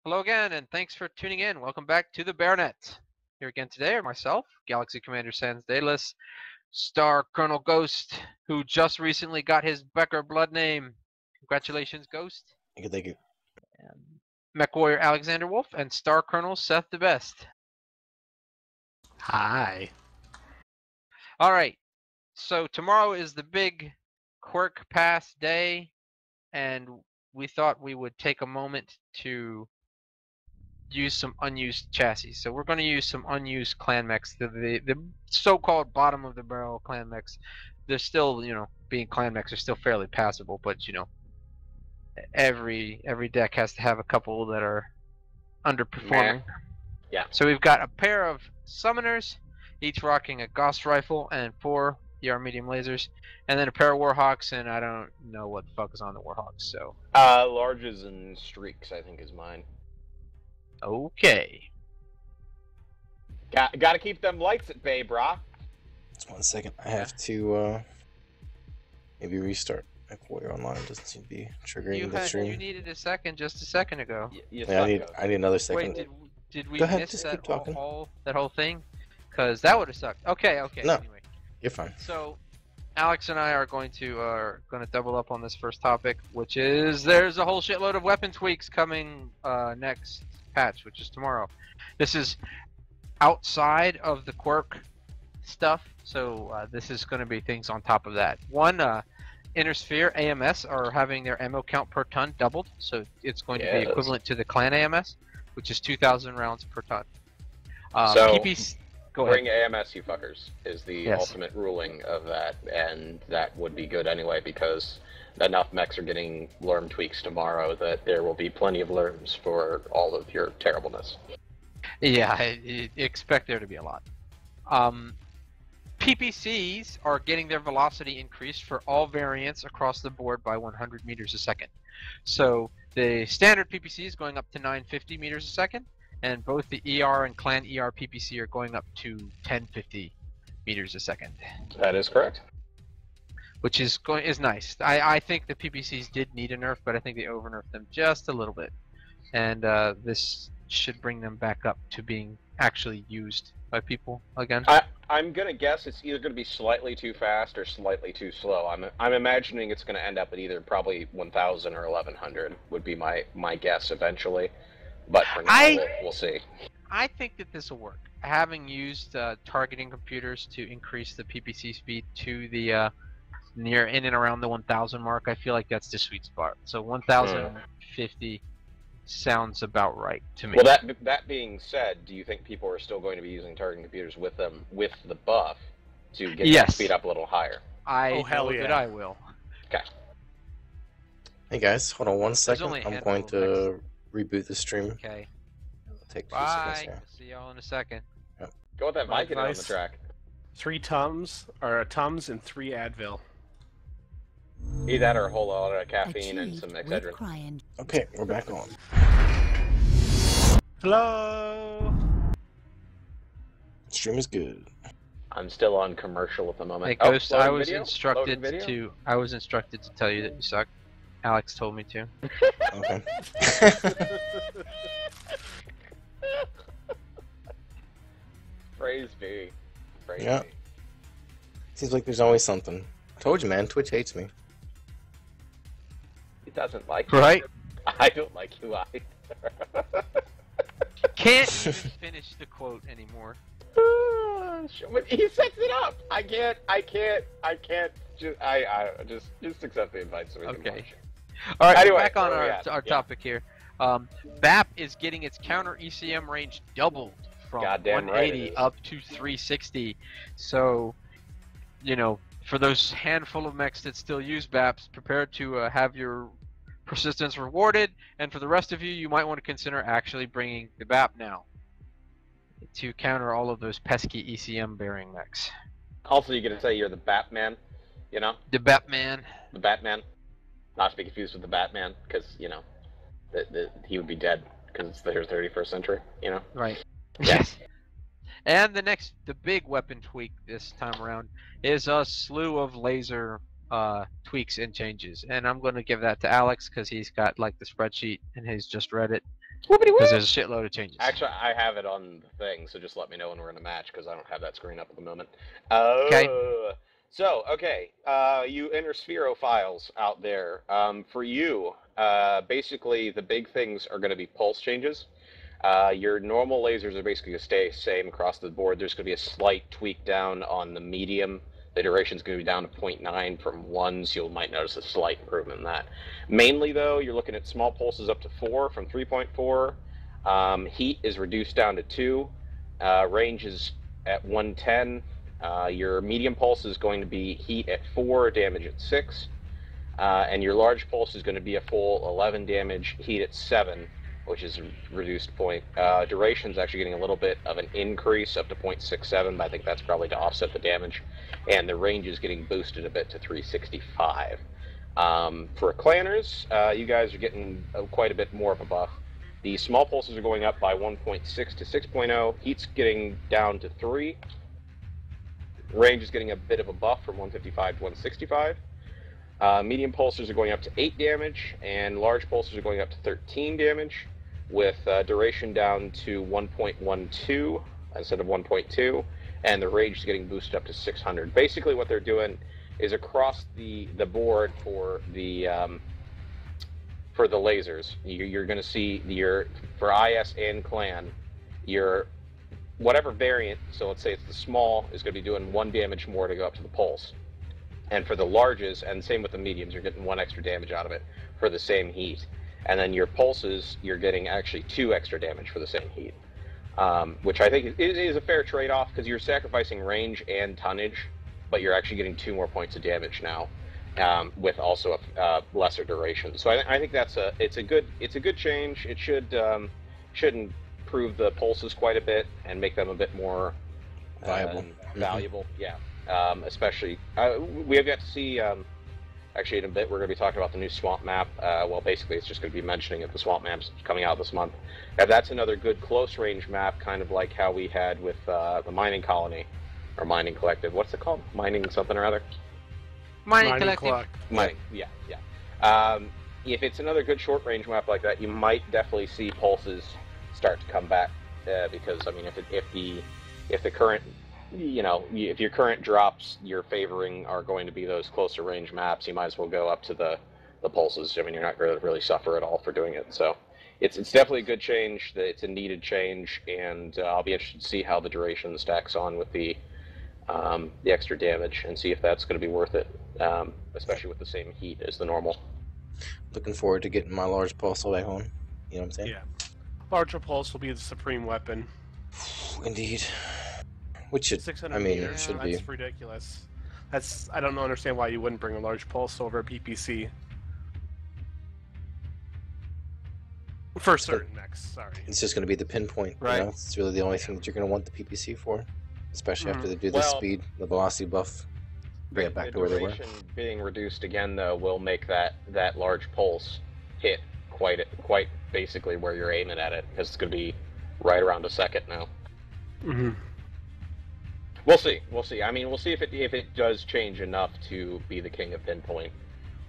Hello again, and thanks for tuning in. Welcome back to the BearNet. Here again today are myself, Galaxy Commander Sans Daedalus, Star Colonel Ghost, who just recently got his Becker blood name. Congratulations, Ghost. Thank you. And Mech Warrior Alexander Wolf, and Star Colonel Seth the Best. Hi. Alright, so tomorrow is the big Quirk Pass day, and we thought we would take a moment to use some unused chassis. So we're going to use some unused clan mechs, the so-called bottom of the barrel clan mechs. They're still, being clan mechs are still fairly passable, but every deck has to have a couple that are underperforming. Yeah. So we've got a pair of summoners, each rocking a Gauss rifle and 4 ER medium lasers, and then a pair of Warhawks, and I don't know what the fuck is on the Warhawks. So larges and streaks, I think, is mine. Okay. Gotta keep them lights at bay, brah. Just 1 second. I have to maybe restart. Warrior Online doesn't seem to be triggering the stream. You needed a second just a second ago. Yeah, I need another second. Wait, did we Go ahead, miss just that keep talking. whole thing? Because that would have sucked. Okay. No. Anyway, You're fine. so Alex and I are going to double up on this first topic, which is there's a whole shitload of weapon tweaks coming next patch, which is tomorrow. This is outside of the quirk stuff, so this is going to be things on top of that. One, Inner Sphere AMS are having their ammo count per ton doubled, so it's going to be equivalent to the clan AMS, which is 2,000 rounds per ton. So, go bring ahead. AMS, you fuckers, is the ultimate ruling of that, and that would be good anyway, because enough mechs are getting Lerm tweaks tomorrow that there will be plenty of Lerms for all of your terribleness. Yeah, I expect there to be a lot. PPCs are getting their velocity increased for all variants across the board by 100 meters a second. So the standard PPC is going up to 950 meters a second, and both the ER and Clan ER PPC are going up to 1050 meters a second. That is correct. Which is nice. I think the PPCs did need a nerf, but I think they over-nerfed them just a little bit. And this should bring them back up to being actually used by people again. I'm gonna guess it's either gonna be slightly too fast or slightly too slow. I'm imagining it's gonna end up at either probably 1,000 or 1,100 would be my guess eventually. But for now, we'll see. I think that this will work. Having used targeting computers to increase the PPC speed to the near in and around the 1,000 mark, I feel like that's the sweet spot. So 1,050 sounds about right to me. Well, that being said, do you think people are still going to be using targeting computers with them with the buff to get that speed up a little higher? Hell yeah. I will. Okay. Hey guys, hold on 1 second. I'm going to reboot the stream. Okay. It'll take 2 Bye. seconds. See y'all in a second. Yep. Go with that Viking on the track. 3 Tums, or a Tums and 3 Advil. Either that or a whole lot of caffeine and some Excedrin. Okay, we're back on. Hello. Stream is good. I'm still on commercial at the moment. Hey Ghost, I was instructed to tell you that you suck. Alex told me to. Okay. Praise be. Praise Yeah. be. Seems like there's always something. I told you, man. Twitch hates me. He doesn't like you. Right? I don't like you either. Can't even finish the quote anymore. He sets it up. I can't. Just accept the invite so we can watch. All right. Anyway, back on our topic here. BAP is getting its counter ECM range doubled from 180 up to 360. So, for those handful of mechs that still use BAPs, prepare to have your persistence rewarded, and for the rest of you, you might want to consider actually bringing the BAP now to counter all of those pesky ECM bearing mechs. Also, you're gonna say you're the Batman, The Batman. The Batman, not to be confused with the Batman, because he would be dead because it's the 31st century, Right. Yes. And the big weapon tweak this time around is a slew of laser tweaks and changes, and I'm going to give that to Alex because he's got like the spreadsheet and he's just read it. Because there's a shitload of changes. Actually, I have it on the thing, so just let me know when we're in a match, because I don't have that screen up at the moment. Okay. So, you interspherophiles out there. For you, basically the big things are going to be pulse changes. Your normal lasers are basically going to stay same across the board. There's going to be a slight tweak down on the medium. The duration's going to be down to 0.9 from 1, so you might notice a slight improvement in that. Mainly, though, you're looking at small pulses up to 4 from 3.4. Heat is reduced down to 2. Range is at 110. Your medium pulse is going to be heat at 4, damage at 6. And your large pulse is going to be a full 11 damage, heat at 7, which is reduced point. Duration's actually getting a little bit of an increase up to 0.67, but I think that's probably to offset the damage. And the range is getting boosted a bit to 365. For clanners, you guys are getting quite a bit more of a buff. The small pulses are going up by 1.6 to 6.0. Heat's getting down to 3. Range is getting a bit of a buff from 155 to 165. Medium pulsers are going up to 8 damage, and large pulsers are going up to 13 damage, with duration down to 1.12 instead of 1.2, and the range is getting boosted up to 600. Basically what they're doing is across the board for the lasers, you're going to see for IS and clan, your whatever variant, so let's say it's the small, is going to be doing 1 damage more to go up to the pulse. And for the larges, and same with the mediums, you're getting 1 extra damage out of it for the same heat. And then your pulses, you're getting actually 2 extra damage for the same heat. Which I think is a fair trade-off, because you're sacrificing range and tonnage, but you're actually getting 2 more points of damage now, with also a lesser duration. So I think it's a good change. It should improve the pulses quite a bit and make them a bit more Viable. Valuable. Yeah. Especially, we have yet to see, actually in a bit we're going to be talking about the new swamp map. Well, basically it's just going to be mentioning that the swamp map's coming out this month. And that's another good close range map, kind of like how we had with the mining colony, or mining collective. What's it called? Mining something or other? Mining collective. Mining, yeah. If it's another good short range map like that, you might definitely see pulses start to come back, because I mean, if the current, if your current drops you're favoring are going to be those closer range maps, you might as well go up to the pulses. I mean, you're not going to really suffer at all for doing it. So it's definitely a good change. It's a needed change, and I'll be interested to see how the duration stacks on with the extra damage, and see if that's going to be worth it, especially with the same heat as the normal. Looking forward to getting my large pulse back on. You know what I'm saying? Yeah. Larger pulse will be the supreme weapon. Indeed. Which should, 600 I mean, meters, should that's be. ridiculous. I don't understand why you wouldn't bring a large pulse over a PPC. For certain mechs, sorry. It's just going to be the pinpoint, right? You know? It's really the only thing that you're going to want the PPC for, especially after they do the Well, speed, the velocity buff, bring it back to where they were. The duration being reduced again, though, will make that large pulse hit quite basically where you're aiming at it, because it's going to be right around a second now. Mm-hmm. We'll see. I mean, we'll see if it does change enough to be the king of pinpoint,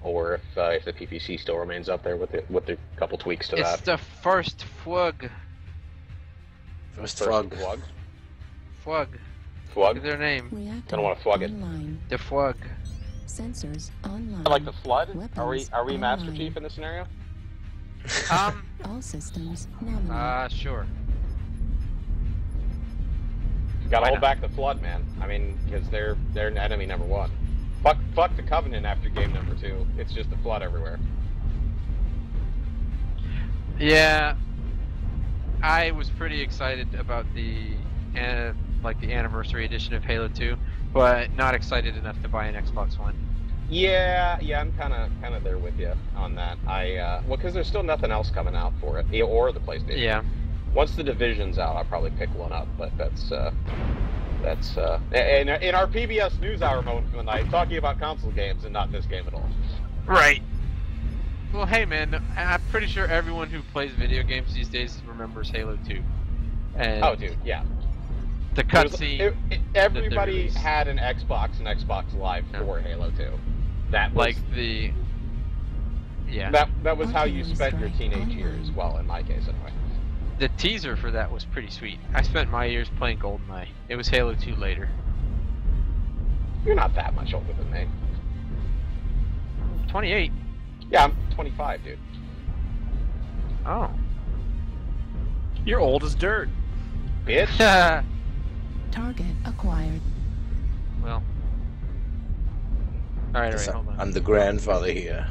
or if the PPC still remains up there with the couple tweaks to that. It's the first FWG. First frog. FWG. FWG? Their name. I don't want to FWG it. The FWG. Sensors online. Like the flood? Weapons Are we Master online. Chief in this scenario? All systems nominal. Sure. Gotta Why hold not? back the flood, man. I mean, because they're enemy number 1. Fuck the Covenant after game number 2. It's just the flood everywhere. Yeah, I was pretty excited about the anniversary edition of Halo 2, but not excited enough to buy an Xbox One. Yeah, I'm kind of there with you on that. Well, because there's still nothing else coming out for it, or the PlayStation. Yeah. Once the Division's out, I'll probably pick one up. But that's in our PBS NewsHour moment from the night, talking about console games and not this game at all. Right. Well, hey man, I'm pretty sure everyone who plays video games these days remembers Halo 2. And Oh, dude, yeah. the cutscene. Everybody released. had an Xbox and Xbox Live for Halo 2. That was Like the Yeah. That was how you spent your teenage years. Well, in my case, anyway. The teaser for that was pretty sweet. I spent my years playing GoldenEye. It was Halo 2 later. You're not that much older than me. 28. Yeah, I'm 25, dude. Oh. You're old as dirt. Bitch. Target acquired. Well. Alright, hold on. I'm the grandfather here.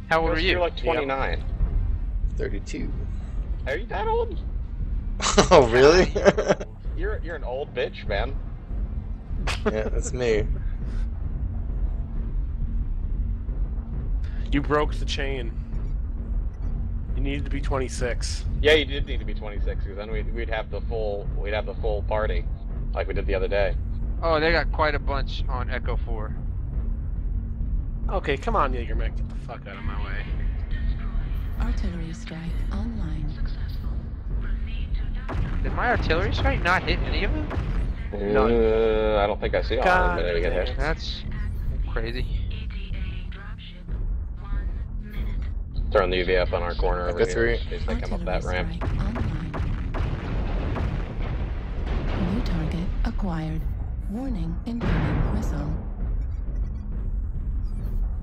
How old are you? You're like 29. 32. Are you that old? Oh, really? You're an old bitch, man. Yeah, that's me. You broke the chain. You needed to be 26. Yeah, you did need to be 26, because then we'd have the full party, like we did the other day. Oh, they got quite a bunch on Echo 4. Okay, come on, Jägermech, get the fuck out of my way. Artillery strike online. Did my artillery strike not hit any of them? I don't think I see all of them that get hit. That's crazy. Throwing the UV up on our corner over here in case they come up that ramp. New target acquired. Warning, incoming missile.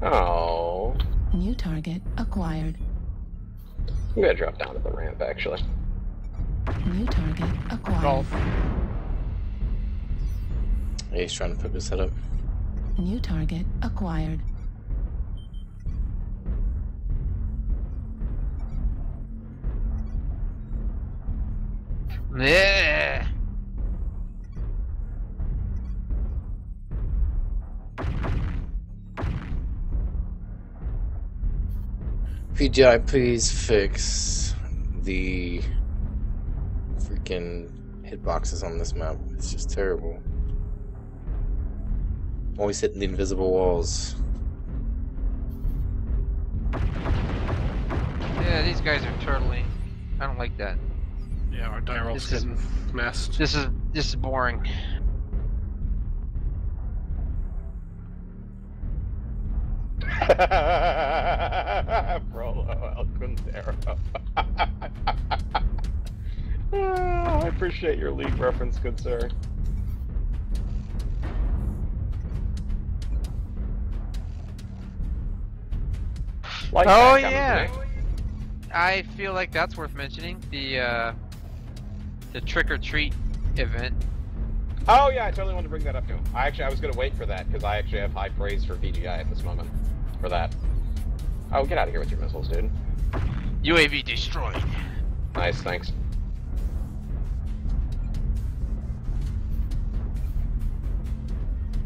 Oh. New target acquired. I'm gonna drop down to the ramp, actually. New target acquired. Golf. Yeah, he's trying to put his head up. New target acquired. Yeah. PGI, please fix the freaking hitboxes on this map. It's just terrible. Always hitting the invisible walls. Yeah, these guys are turtling. I don't like that. Yeah, our die roll's This is- getting messed. This is boring. Frollo El Quintero. I appreciate your league reference, good sir. Like Oh that coming yeah. to me. I feel like that's worth mentioning. The trick or treat event. Oh yeah, I totally wanted to bring that up too. I was gonna wait for that because I actually have high praise for VGI at this moment for that. Oh, get out of here with your missiles, dude. UAV destroyed. Nice, thanks.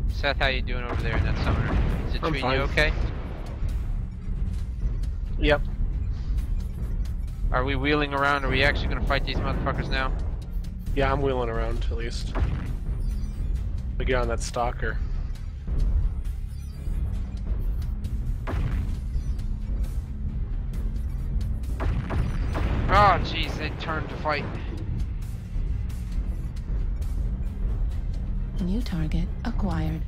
Seth, how you doing over there in that summoner? Is it I'm treating fine. you okay? Yep. Are we wheeling around? Are we actually gonna fight these motherfuckers now? Yeah, I'm wheeling around at least. We get on that stalker. Oh jeez, they turned to fight. New target acquired.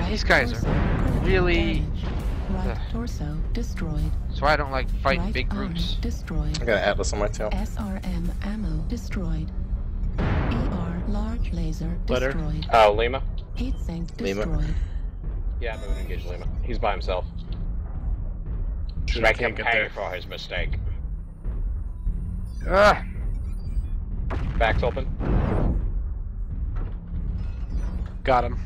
These guys are really. Right torso destroyed. So I don't like fighting Right big arm groups. destroyed. I got an Atlas on my tail. SRM ammo destroyed. ER large laser Letter. destroyed. Oh, Lima? Heatsink Lima. destroyed. Yeah, I'm gonna engage Lima. He's by himself. Should Make can't him get pay there. for his mistake. Ugh. Back's open. Got him.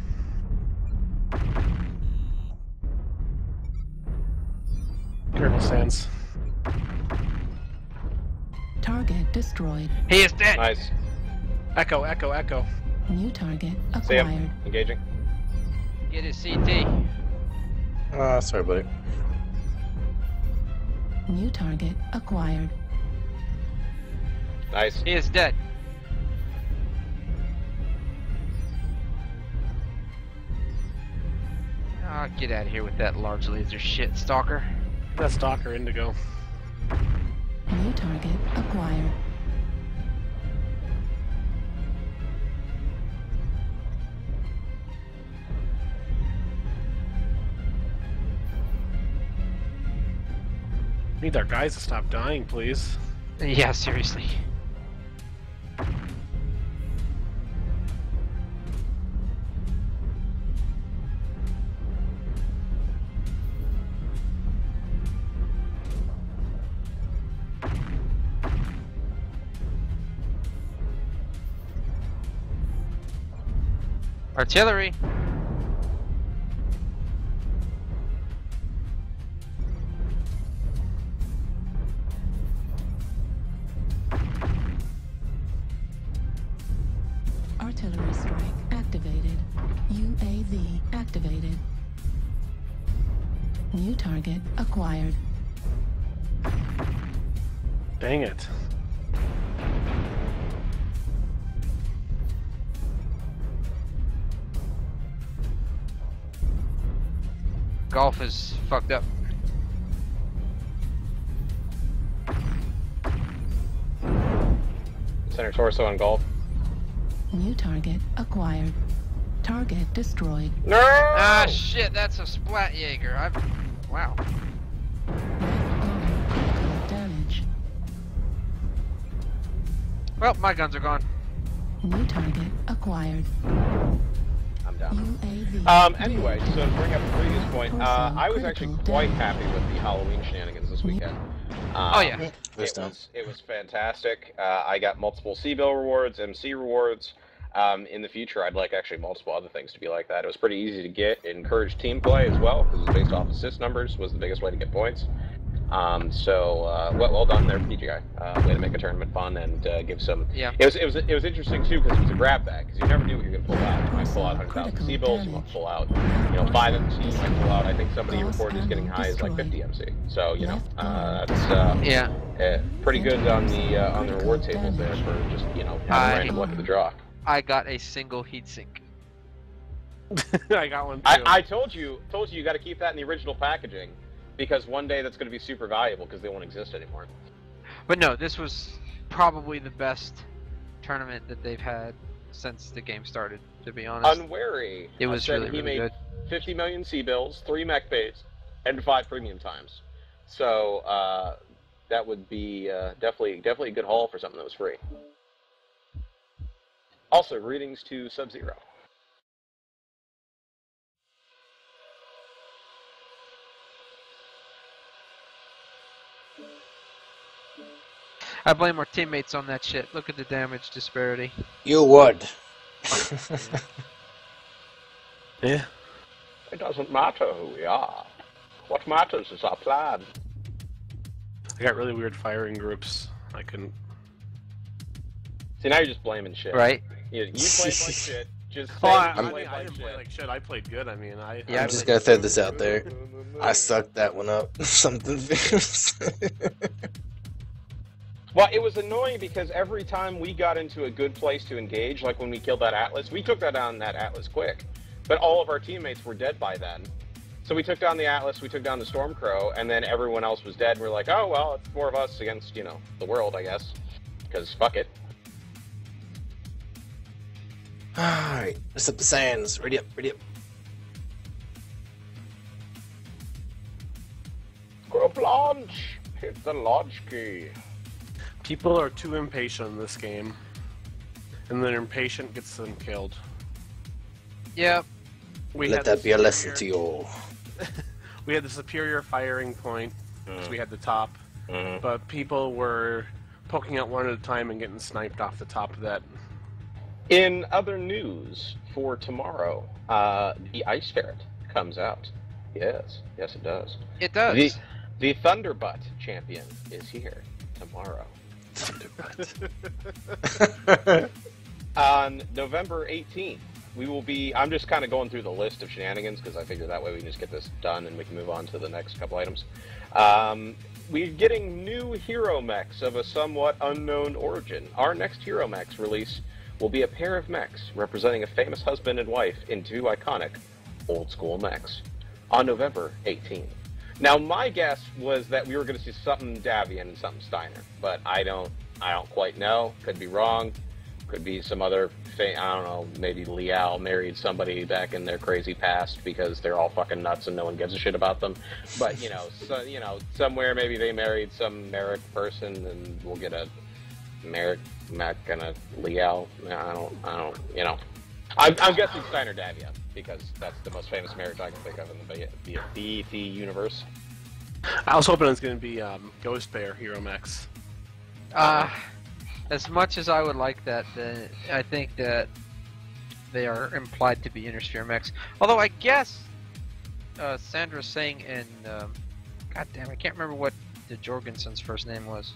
Colonel Sands. Target destroyed. He is dead. Nice. Echo, echo, echo. New target See acquired. him. Engaging. Get his CT. Ah, sorry, buddy. New target acquired. Nice. He is dead. Ah, get out of here with that large laser shit, stalker. That stalker Indigo. New target acquired. Need our guys to stop dying, please. Yeah, seriously. Artillery. Artillery strike activated. UAV activated. New target acquired. Dang it. Golf is fucked up. Center torso on golf. New target acquired. Target destroyed. No! Ah, shit, that's a Splat Jaeger. Wow. Left arm critical damage. Well, my guns are gone. New target acquired. I'm down. UAV. Anyway, so to bring up the previous point, I was actually quite happy with the Halloween shenanigans this weekend. Oh, yeah. It was fantastic. I got multiple C-Bill rewards, MC rewards. In the future, I'd like actually multiple other things to be like that. It was pretty easy to get. It encouraged team play as well, because it was based off assist numbers, was the biggest way to get points. Well done there, PGI. Way to make a tournament fun and give some. Yeah. It was interesting too because it was a grab bag because you never knew what you were gonna pull out. You might pull out 100,000 C-bills. You might pull out 5 MC. You might pull out. I think somebody reported is getting high as like 50 MC. So that's pretty good on the reward tables there for just having random luck of the draw. I got a single heatsink. I got one too. I told you got to keep that in the original packaging. Because one day that's going to be super valuable because they won't exist anymore. But no, this was probably the best tournament that they've had since the game started, to be honest. Unwary. It was really, really good. 50 million C-bills, 3 mech baits, and 5 premium times. So that would be definitely a good haul for something that was free. Also, greetings to Sub-Zero. I blame our teammates on that shit. Look at the damage disparity. You would. Yeah. It doesn't matter who we are. What matters is our plan. I got really weird firing groups. I couldn't. See, now you're just blaming shit. Right? You played like shit. Just say I you played didn't play like shit. I played good. I mean, Yeah, I'm just gonna throw this out there. I sucked that one up. Something fierce. Well, it was annoying because every time we got into a good place to engage, like when we killed that Atlas, we took down that Atlas quick. But all of our teammates were dead by then. So we took down the Atlas, we took down the Stormcrow, and then everyone else was dead. And we're like, oh, well, it's more of us against, the world, I guess. Because fuck it. Alright, let's up the sands. Ready up, ready up. Group launch! Hit the launch key. People are too impatient in this game, and their impatient gets them killed. Yep. Let that be a lesson to you all. We had the superior firing point, because we had the top, but people were poking out one at a time and getting sniped off the top of that. In other news, for tomorrow, the Ice Ferret comes out. Yes, it does. It does. The Thunderbutt champion is here tomorrow. On November 18th, we will be... I'm just kind of going through the list of shenanigans because I figure that way we can just get this done and we can move on to the next couple items. We're getting new hero mechs of a somewhat unknown origin. Our next hero mechs release will be a pair of mechs representing a famous husband and wife in 2 iconic old-school mechs on November 18th. Now, my guess was that we were going to see something Davian and something Steiner, but I don't quite know. Could be wrong. Could be some other, I don't know, maybe Liao married somebody back in their crazy past because they're all fucking nuts and no one gives a shit about them. But, somewhere maybe they married some Merrick person and we'll get a Merrick, Mac, and a Liao. I don't, I'm guessing Steiner Davia because that's the most famous marriage I can think of in the BET universe. I was hoping it was going to be Ghost Bear Hero Mechs. As much as I would like that, I think that they are implied to be Innersphere mechs. Although I guess Sandra's saying in, God damn, I can't remember what the Jorgensen's first name was.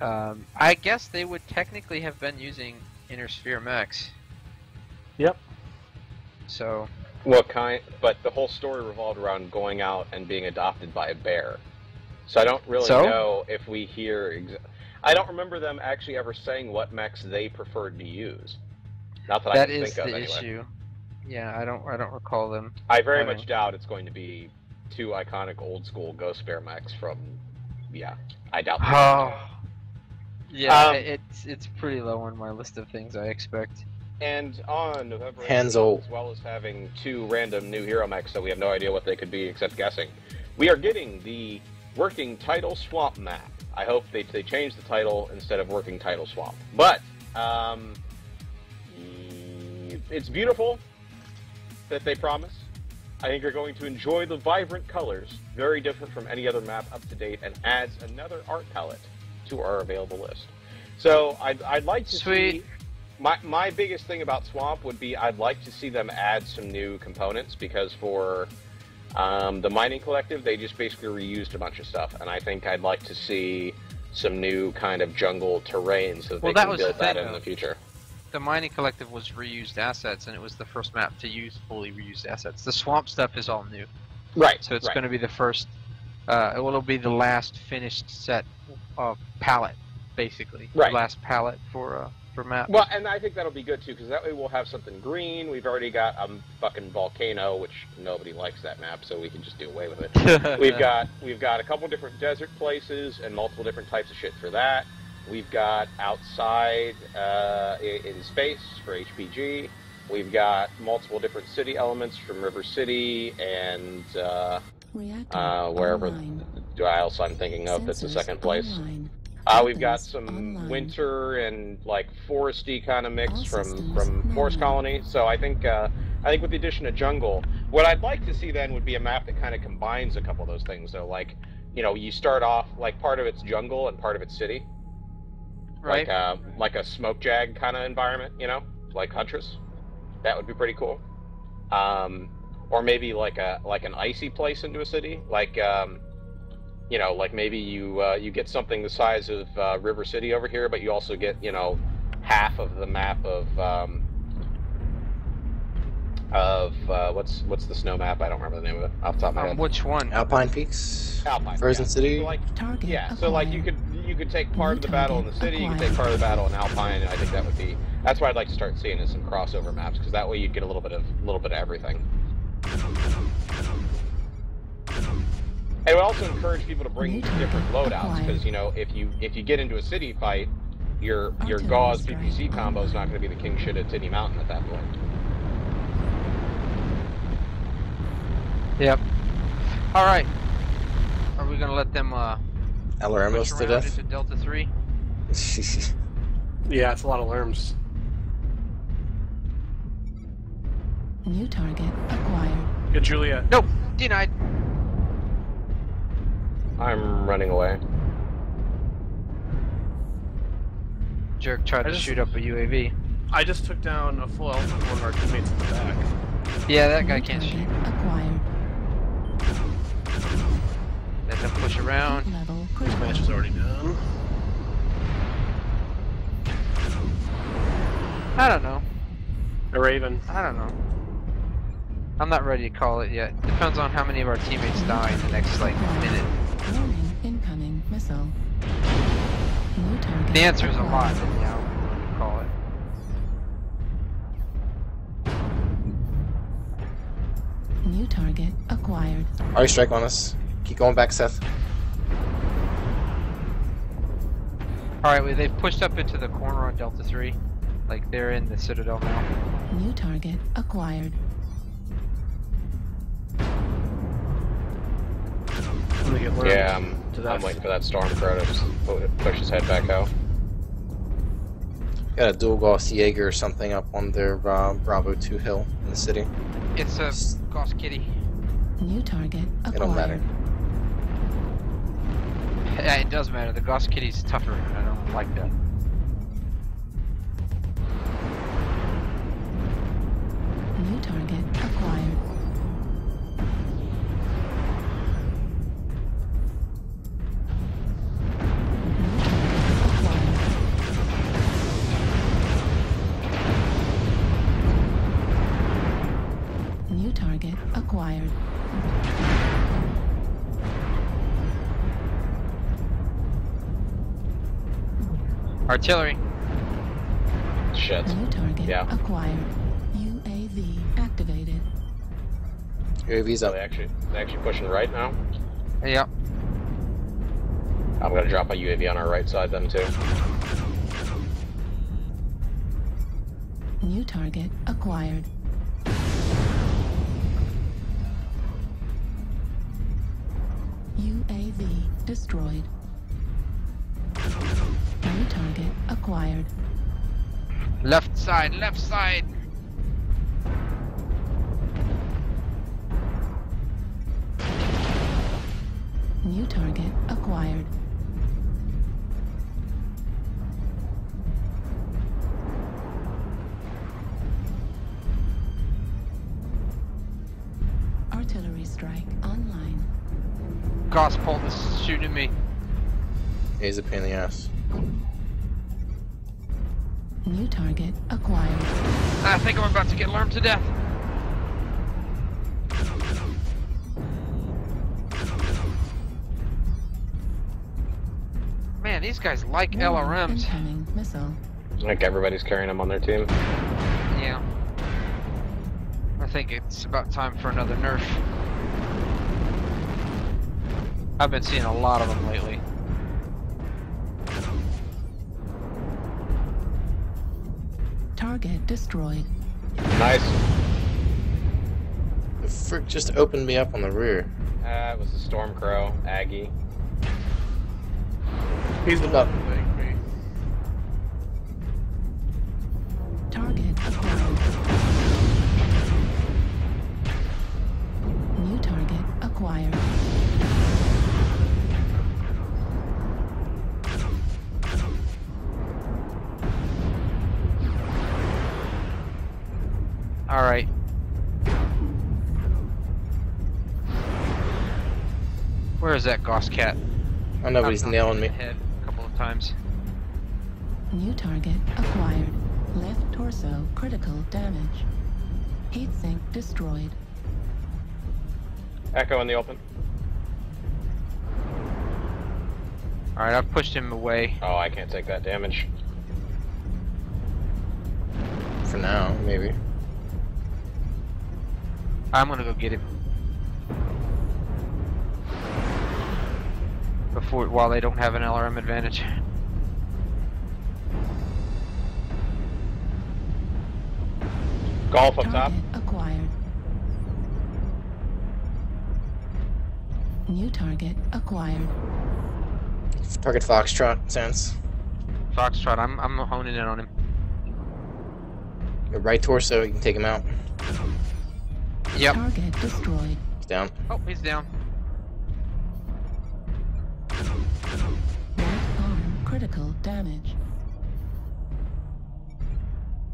I guess they would technically have been using Innersphere mechs. Yep. So. What kind? But the whole story revolved around going out and being adopted by a bear. So I don't really know if we hear. I don't remember them actually ever saying what mechs they preferred to use. Not that I can think of anyway. That is the issue. Yeah, I don't recall them. I very much doubt it's going to be two iconic old school Ghost Bear mechs from. Yeah, I doubt that. Oh. Yeah, it's pretty low on my list of things I expect. And on November 8th, as well as having two random new hero mechs that we have no idea what they could be except guessing, we are getting the Working Title Swamp map. I hope they change the title instead of Working Title Swamp. But it's beautiful that they promise. I think you're going to enjoy the vibrant colors, very different from any other map up to date, and adds another art palette to our available list. So I'd like to see. My biggest thing about Swamp would be I'd like to see them add some new components because for the Mining Collective, they just basically reused a bunch of stuff, and I think I'd like to see some new kind of jungle terrain so that they can build that in the future. The Mining Collective was reused assets, and it was the first map to use fully reused assets. The Swamp stuff is all new. Right. So it's going to be the first, it'll be the last finished set of palette, basically. Right. The last palette for map. Well, and I think that'll be good too, because that way we'll have something green. We've already got a fucking volcano, which nobody likes that map, so we can just do away with it. we've got a couple different desert places and multiple different types of shit for that. We've got outside in space for HPG. We've got multiple different city elements from River City and wherever else I'm thinking of that's the second place. We've got some winter and like foresty kind of mix from Forest Colony. So I think with the addition of jungle, what I'd like to see then would be a map that kind of combines a couple of those things. So like, you start off like part of it's jungle and part of it's city. Right. Like a smoke jag kind of environment, like Huntress. That would be pretty cool. Or maybe like an icy place into a city, like like maybe you get something the size of River City over here, but you also get half of the map of what's the snow map? I don't remember the name of it off the top of my head. Which one? Alpine Peaks. Alpine. Frozen City. So like you could take part of the battle in the city, you could take part of the battle in Alpine, and I think that's what I'd like to start seeing is some crossover maps, because that way you'd get a little bit of everything. It would also encourage people to bring different loadouts, because if you get into a city fight, your Gauze PPC combo is not going to be the king shit at Titty Mountain at that point. Yep. All right. Are we going to let them Aloramos to death? Into Delta 3? Yeah, it's a lot of lerms. New target acquired. Good, Julia. Nope. Denied. I'm running away. Jerk tried to shoot up a UAV. I just took down a full health of one of our teammates in the back. Yeah, that guy can't shoot. Acquired. Let them push around. Level This match is already done. I don't know. A Raven. I don't know. I'm not ready to call it yet. Depends on how many of our teammates die in the next minute. Warning, incoming missile. New target. The answer is a lot, then yeah, I'm ready to call it. New target acquired. Alright, strike on us. Keep going back, Seth. Alright, well, they've pushed up into the corner on Delta 3. Like, they're in the Citadel now. New target acquired. I'm gonna get lured Yeah, to that. I'm waiting for that Stormcrow to just push his head back out. Got a dual Gauss Jaeger or something up on their Bravo 2 hill in the city. It's a Gauss Kitty. New target acquired. It don't matter. Yeah, it does matter. The Gauss Kitty's tougher. I don't like that. New target acquired. New target acquired. Artillery. Shit. New target Yeah. acquired. UAV activated. UAV's So up. they actually pushing right now. Yep. I'm gonna drop my UAV on our right side then too. New target acquired. UAV destroyed. New target acquired. Left side, left side. New target acquired. Artillery strike online. Gauss Bolt is shooting at me. He's a pain in the ass. New target acquired. I think I'm about to get alarmed to death. Man, these guys like LRMs. Incoming missile. I think everybody's carrying them on their team. Yeah. I think it's about time for another nerf. I've been seeing a lot of them lately. Target destroyed. Nice. The frick just opened me up on the rear. It was the Stormcrow, Aggie. He's the one that thanked me. Target acquired. New target acquired. Alright. Where is that Gauss cat? I know, but he's I've nailing me. knocked him in the head a couple of times. New target acquired. Left torso critical damage. Heat sink destroyed. Echo in the open. Alright, I've pushed him away. Oh, I can't take that damage. For now, maybe. I'm gonna go get him. While they don't have an LRM advantage. Golf up top. Target acquired. New target acquired. Target Foxtrot, sense. Foxtrot, I'm honing in on him. Your right torso, you can take him out. Yep. Target destroyed. He's down. Oh, he's down. Right arm critical damage.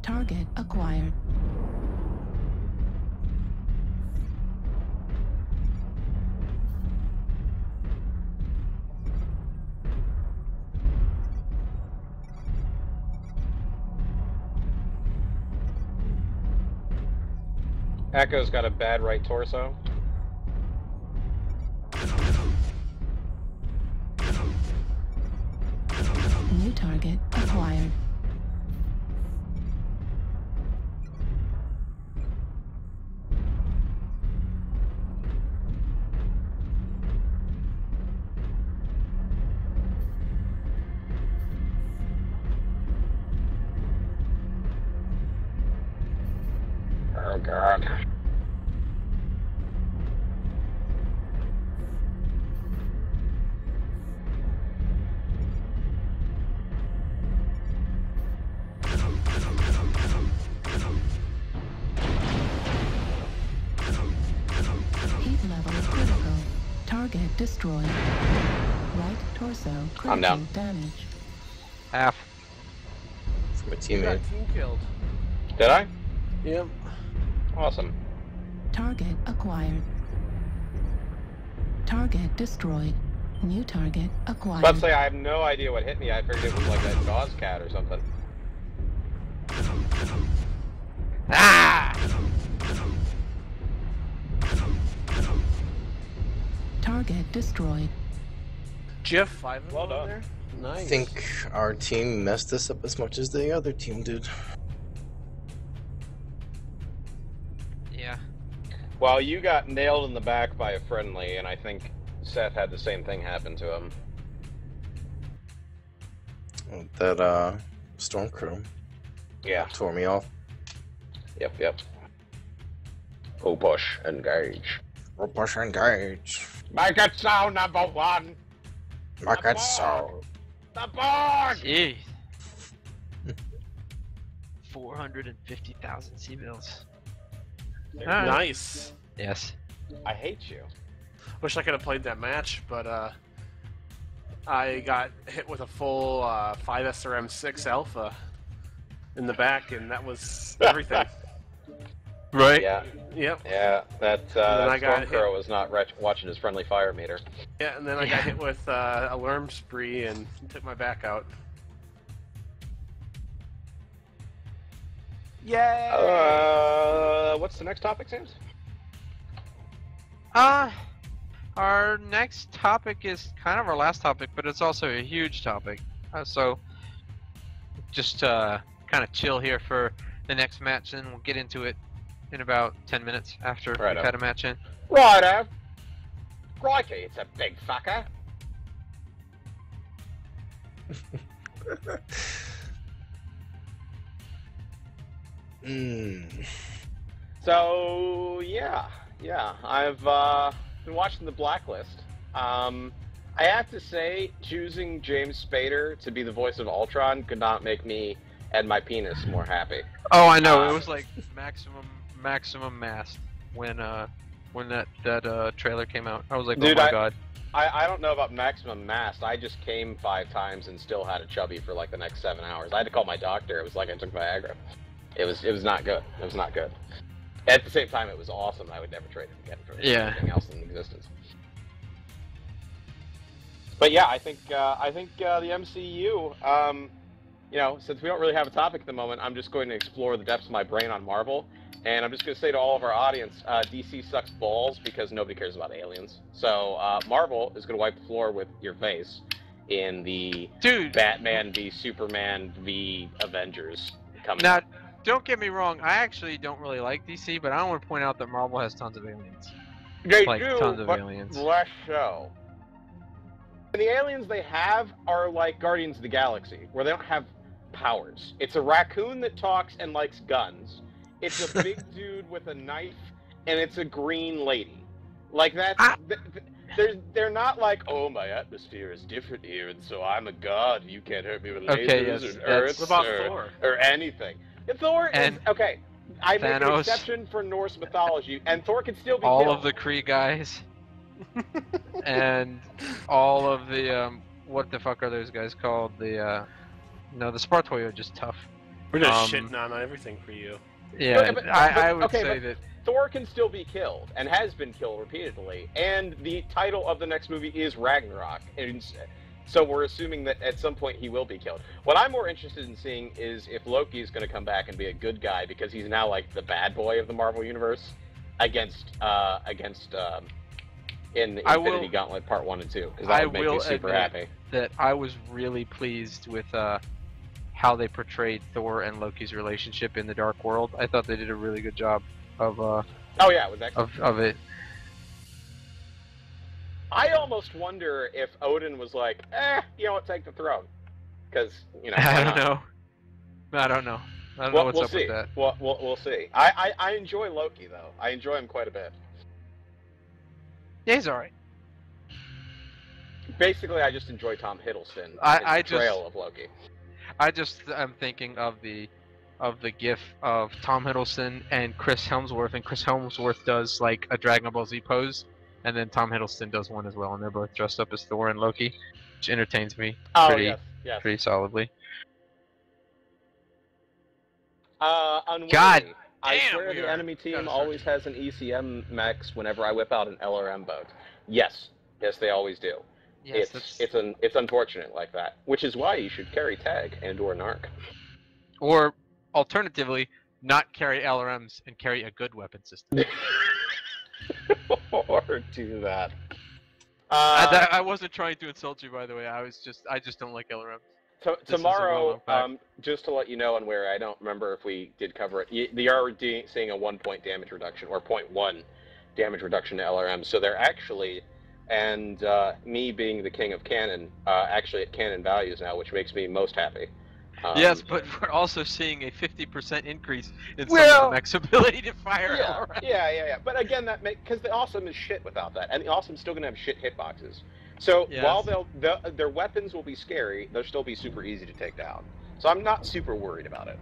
Target acquired. Echo's got a bad right torso. New target acquired. Oh god. Heat level critical. Target destroyed. Right torso I'm down. critical damage. Half. From a You got teammate. team killed. Did I? Yep. Awesome. Target acquired. Target destroyed. New target I was acquired. about to say, I have no idea what hit me. I figured it was like a Jaws cat or something. Ah! Target destroyed. Jeff, 5 of Well them done. there? I Nice. think our team messed this up as much as the other team did. Yeah. Well, you got nailed in the back by a friendly, and I think Seth had the same thing happen to him. That storm crew Yeah. tore me off. Yep. Full push, engage. We'll push and engage. Make it so, number one! Make it so. The board! Jeez. 450,000 C-bills. Nice. Yes. I hate you. Wish I could have played that match, but I got hit with a full 5 SRM6 Alpha in the back, and that was everything. Right? Yeah, Yep. yeah. That I got hit. Stormcrow was not watching his friendly fire meter. Yeah, and then I got hit with a worm spree and took my back out. Yay! What's the next topic, James? Our next topic is kind of our last topic, but it's also a huge topic. So, just kind of chill here for the next match, and we'll get into it in about 10 minutes after we've had a match in. Righto. Crikey, it's a big fucker. So yeah, I've been watching The Blacklist. I have to say, choosing James Spader to be the voice of Ultron could not make me and my penis more happy. Oh, I know. It was like maximum mast when that trailer came out. I was like, Dude, oh my god. I don't know about maximum mast. I just came 5 times and still had a chubby for like the next 7 hours. I had to call my doctor. It was like I took Viagra. It was not good. It was not good. At the same time, it was awesome. I would never trade it again for anything else in existence. But yeah, I think the MCU. You know, since we don't really have a topic at the moment, I'm just going to explore the depths of my brain on Marvel. And I'm just going to say to all of our audience, DC sucks balls because nobody cares about aliens. So Marvel is going to wipe the floor with your face in the Batman v Superman v Avengers coming Now, don't get me wrong. I actually don't really like DC, but I want to point out that Marvel has tons of aliens. They like do, tons of but aliens. less so. And the aliens they have are like Guardians of the Galaxy, where they don't have powers. It's a raccoon that talks and likes guns. It's a big dude with a knife, and it's a green lady. Like that's they're not like, oh, my atmosphere is different here, and so I'm a god. You can't hurt me with lasers or earths or anything. And Thor is okay. I make an exception for Norse mythology, and Thor can still be all killed. of the Kree guys, and all of the what the fuck are those guys called? The no, the Spartoi are just tough. We're just shitting on everything for you. Yeah, I would say that Thor can still be killed and has been killed repeatedly, and the title of the next movie is Ragnarok, and so we're assuming that at some point he will be killed. What I'm more interested in seeing is if Loki is going to come back and be a good guy because he's now like the bad boy of the Marvel universe against in Infinity Gauntlet Part 1 and 2, because that would make me super happy. That I was really pleased with how they portrayed Thor and Loki's relationship in the Dark World. I thought they did a really good job of oh yeah, it was excellent. of it. I almost wonder if Odin was like, you know what, take the throne, because you know. I don't know. I don't know what's we'll up see. with that. We'll see. I enjoy Loki though. I enjoy him quite a bit. Yeah, he's alright. Basically, I just enjoy Tom Hiddleston. I his portrayal of Loki. I'm thinking of the gif of Tom Hiddleston and Chris Hemsworth, and Chris Hemsworth does like a Dragon Ball Z pose, and then Tom Hiddleston does one as well, and they're both dressed up as Thor and Loki, which entertains me pretty solidly. Unwittingly, God I damn, swear we the are enemy team gonna always has an ECM mechs whenever I whip out an LRM boat. Yes, they always do. Yes, It's unfortunate like that, which is why you should carry tag and/or narc. Or alternatively, not carry LRMs and carry a good weapon system. Or do that. I wasn't trying to insult you, by the way. I just don't like LRMs. Tomorrow, just to let you know, and where I don't remember if we did cover it, they are seeing a 1-point damage reduction, or 0.1 damage reduction to LRM. So they're actually, and me being the king of cannon, actually at cannon values now, which makes me most happy. Yes, but we're also seeing a 50% increase in some of the mech's ability to fire LRM. Yeah. But again, because the awesome is shit without that, and the awesome's still gonna have shit hitboxes. So while their weapons will be scary, they'll still be super easy to take down. So I'm not super worried about it.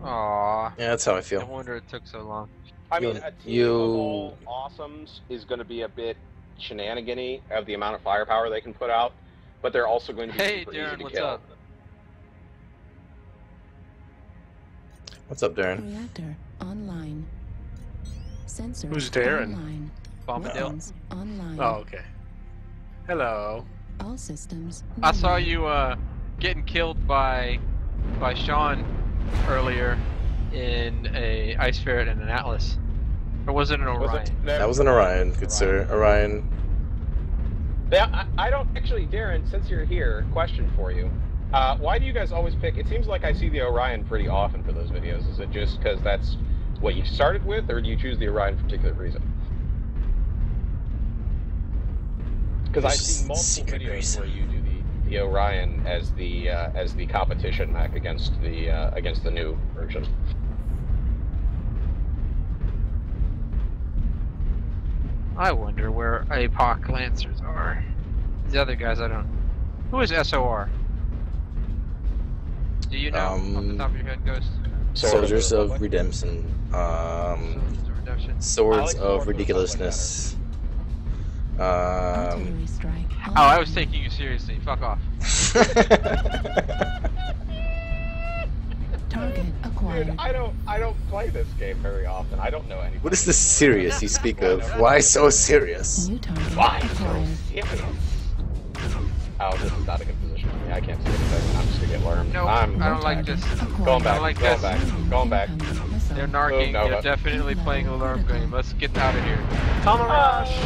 Aww. Yeah, that's how I feel. No wonder it took so long. I mean, a team of all awesomes is going to be a bit shenanigan-y of the amount of firepower they can put out, but they're also going to be super easy to what's kill. up? What's up, Darren? Reactor online. Sensors Who's Darren? online. Bombadil. Weapons online. Oh, okay. Hello. All systems. I saw nominal. you getting killed by Sean earlier in a Ice Ferret and an Atlas. Or was it an Orion? That was an Orion, good sir. Orion. Yeah, I don't actually, Darren. Since you're here, question for you: why do you guys always pick? It seems like I see the Orion pretty often for those videos. Is it just because that's what you started with, or do you choose the Orion for a particular reason? Because I see multiple videos where you do the Orion as the competition mech against the new version. I wonder where APOC Lancers are. The other guys, I don't. Who is SOR? Do you know off the top of your head, Ghost? Soldiers of Redemption. Soldiers of Redemption. Swords of Ridiculousness. Artillery strike. Oh, I was taking you seriously. Fuck off. Target acquired. Dude, I don't play this game very often. I don't know anything. What is the serious you speak of? Why so serious? New target Why so acquired. serious? Oh, this is not a good position for me. I can't see anything. I'm just gonna get wormed. No, I'm I don't like this. going back. I like going this. back. Going back. Incoming missile. They're narking. Move, Nova. They're definitely playing a alarm game. Let's get out of here. Tunnel rush!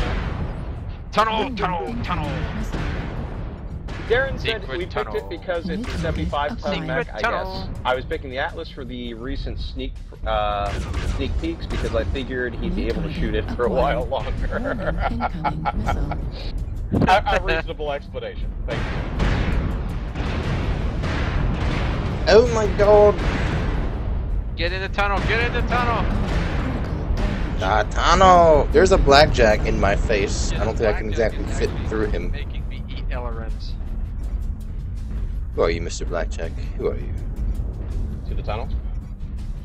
Tunnel. Incoming missile. Darren said Secret we picked tunnel. it because it's a Secret 75-ton mech, I tunnel. guess. I was picking the Atlas for the recent sneak peeks because I figured he'd be able to shoot it for a while longer. Incoming missile. A reasonable explanation. Thank you. Oh my god! Get in the tunnel. Get in the tunnel. Tano! There's a blackjack in my face. Yeah, I don't think I can Blackjack exactly is fit actually through him. Making me eat LRMs. Who are you, Mr. Blackjack? Who are you? To the tunnel?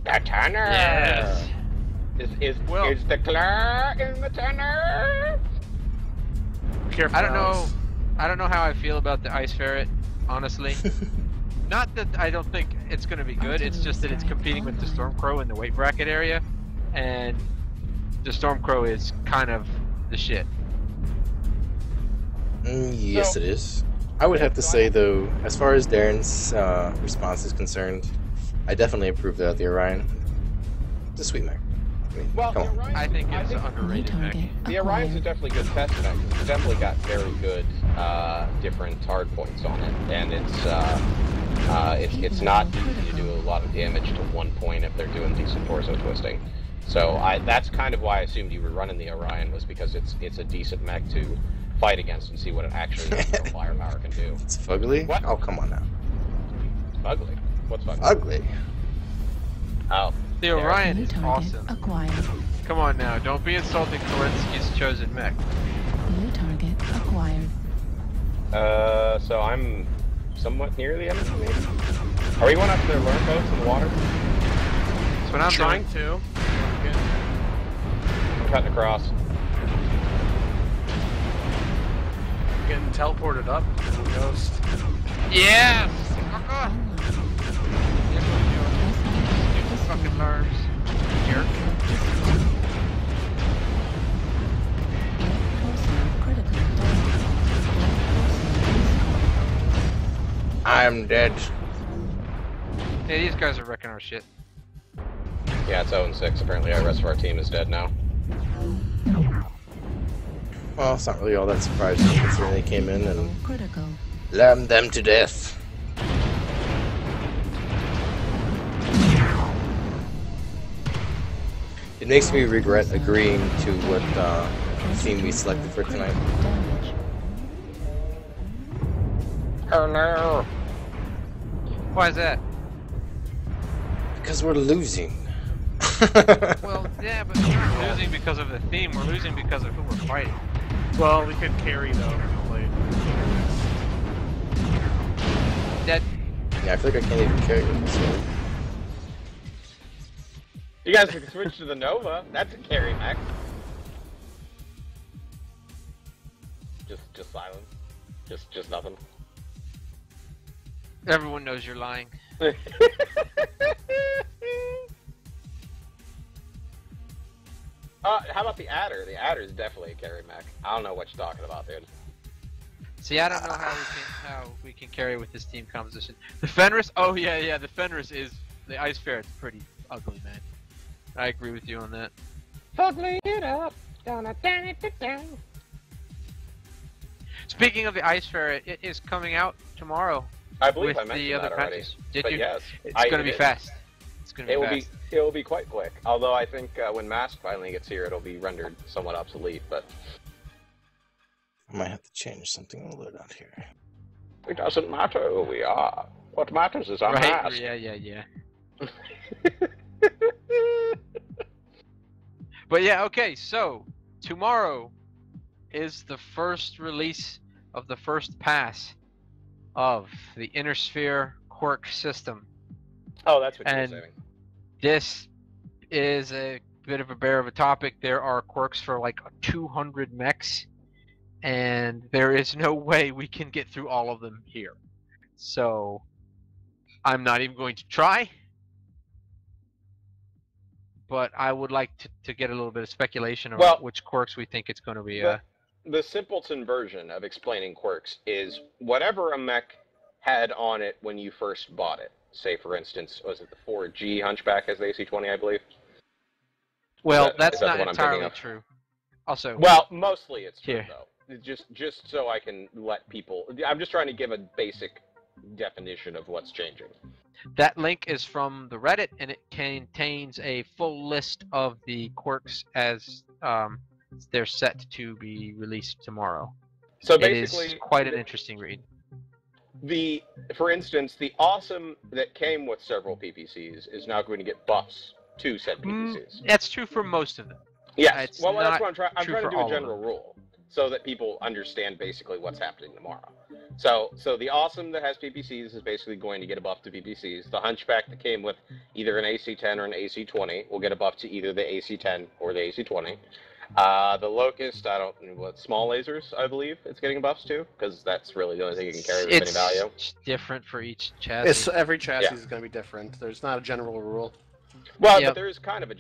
The tunnel! Yes. Is Well- the claw in the tunnel? Careful. I don't know. Alex. I don't know how I feel about the Ice Ferret, honestly. Not that I don't think it's going to be good. It's just that it's competing with the Stormcrow in the weight bracket area, and the Stormcrow is kind of the shit. Yes, So- it is. I would have to say, though, as far as Darren's response is concerned, I definitely approve that the Orion. It's a sweet mech. I mean, Well, come the on. Orion, I think it's New underrated mech. target the Orion's a acquired. definitely good test mech. It's definitely got very good different hard points on it, and it's not easy to do a lot of damage to 1 point if they're doing decent torso twisting. So that's kind of why I assumed you were running the Orion, was because it's a decent mech to fight against and see what it actually firepower can do. It's fugly? What? Oh, come on now. Ugly. What's fun? Ugly. Oh. The Yeah. Orion New is target awesome. acquired. Come on now, don't be insulting Kerensky's chosen mech. New target acquired. So I'm somewhat near the enemy, maybe? Are we going up to their lurk boats in the water? That's what I'm Trying doing. to. I'm cutting across. Getting teleported up. Ghost. Yes! Online. Yes, we're doing. Stupid fucking nerves. Jerk. Torso critical damage. I'm dead. Yeah, these guys are wrecking our shit. Yeah, it's 0-6. Apparently, the rest of our team is dead now. Well, it's not really all that surprising considering they came in and Critical. lammed them to death. It makes me regret agreeing to what team we selected for tonight. Damage. Oh no! Why is that? Because we're losing. Well, yeah, but we're not losing because of the theme. We're losing because of who we're fighting. Well, we could carry though. If we played. Dead. Yeah, I feel like I can't even carry it. So. You guys can switch to the Nova. That's a carry mech. Just silence. Just nothing. Everyone knows you're lying. How about the Adder? The Adder is definitely a carry mech. I don't know what you're talking about, dude. See, I don't know how we can carry with this team composition. The Fenris, oh yeah, the Fenris is the Ice Ferret's pretty ugly, man. I agree with you on that. Fuggling it up, gonna turn it down. Speaking of the Ice Ferret, it is coming out tomorrow I believe with I mentioned the other that already. patches. Did But you? yes, It's I gonna be did. fast. It's gonna be It will fast. it will be quite quick. Although I think when Mask finally gets here, it'll be rendered somewhat obsolete. But I might have to change something a little out here. it doesn't matter who we are. What matters is our Right? mask. Yeah. But yeah, okay. So tomorrow is the first release of the first pass of the Inner Sphere Quirk system. Oh, that's what you were And saying. this is a bit of a bear of a topic. There are quirks for like 200 mechs, and there is no way we can get through all of them here. So I'm not even going to try, but I would like to get a little bit of speculation about which quirks we think it's going to be. The simpleton version of explaining quirks is whatever a mech had on it when you first bought it. Say, for instance, was it the 4G Hunchback has the AC-20, I believe? Well, is that's that the not one I'm thinking entirely of? true. Also, Well, mostly it's true, Here. though. Just so I can let people... I'm just trying to give a basic definition of what's changing. that link is from the Reddit, and it contains a full list of the quirks as they're set to be released tomorrow. So It basically... is quite an interesting read. For instance, the awesome that came with several PPCs is now going to get buffs to said PPCs. That's true for most of them. Yes. It's Well, that's not what I'm trying. I'm true trying to for do all a of general them. rule so that people understand basically what's happening tomorrow. So the awesome that has PPCs is basically going to get a buff to PPCs. The Hunchback that came with either an AC-10 or an AC-20 will get a buff to either the AC-10 or the AC-20. The Locust, small lasers, I believe it's getting buffs to, because that's really the only thing you can carry with any value. It's different for each chassis. It's every chassis Yeah. is going to be different. There's not a general rule. Well, Yep. but there is kind of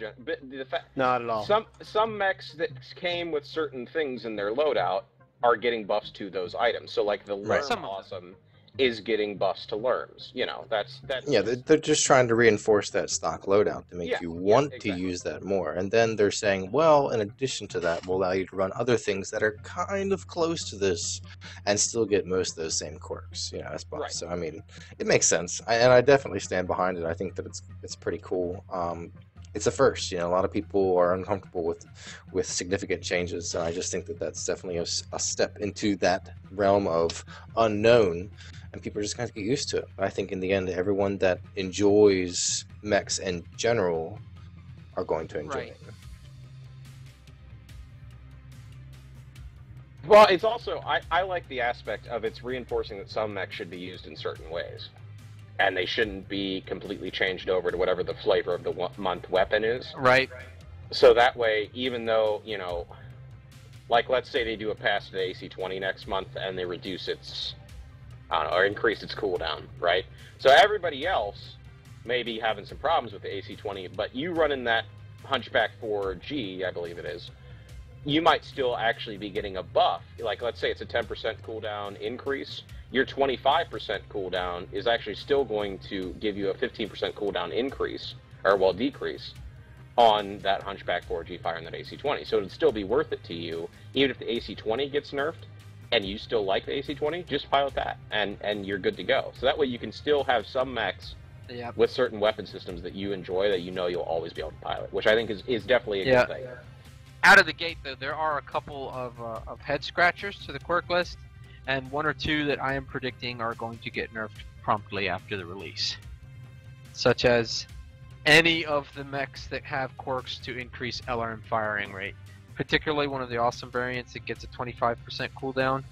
Not at all. some mechs that came with certain things in their loadout are getting buffs to those items. So like the Right. Lerm Some of them. Awesome is getting buffs to Lerms. You know, that's Yeah, they're just trying to reinforce that stock loadout to make Yeah, you yeah, want exactly. to use that more. And then they're saying, well, in addition to that, we'll allow you to run other things that are kind of close to this and still get most of those same quirks, as buffs. Right. So, I mean, it makes sense. And I definitely stand behind it. I think that it's pretty cool. It's a first. A lot of people are uncomfortable with significant changes. So I just think that that's definitely a step into that realm of unknown. And people are just going to get used to it. I think in the end, everyone that enjoys mechs in general are going to enjoy Right. it. Well, it's also I like the aspect of it's reinforcing that some mechs should be used in certain ways, and they shouldn't be completely changed over to whatever the flavor of the month weapon is. Right. So that way, even though, you know, like let's say they do a patch to the AC-20 next month and they reduce its, I don't know, or increase its cooldown, right? So everybody else may be having some problems with the AC-20, but you running that Hunchback 4G, I believe it is, you might still actually be getting a buff. Like, let's say it's a 10% cooldown increase. Your 25% cooldown is actually still going to give you a 15% cooldown increase, or, well, decrease, on that Hunchback 4G fire and that AC-20. So it'd still be worth it to you, even if the AC-20 gets nerfed, and you still like the AC-20, just pilot that, and you're good to go. So that way you can still have some mechs Yeah. with certain weapon systems that you enjoy that you know you'll always be able to pilot, which I think is definitely a Yeah. good thing. Out of the gate, though, there are a couple of head scratchers to the quirk list, and one or two that I am predicting are going to get nerfed promptly after the release, such as any of the mechs that have quirks to increase LRM firing rate, particularly one of the awesome variants that gets a 25% cooldown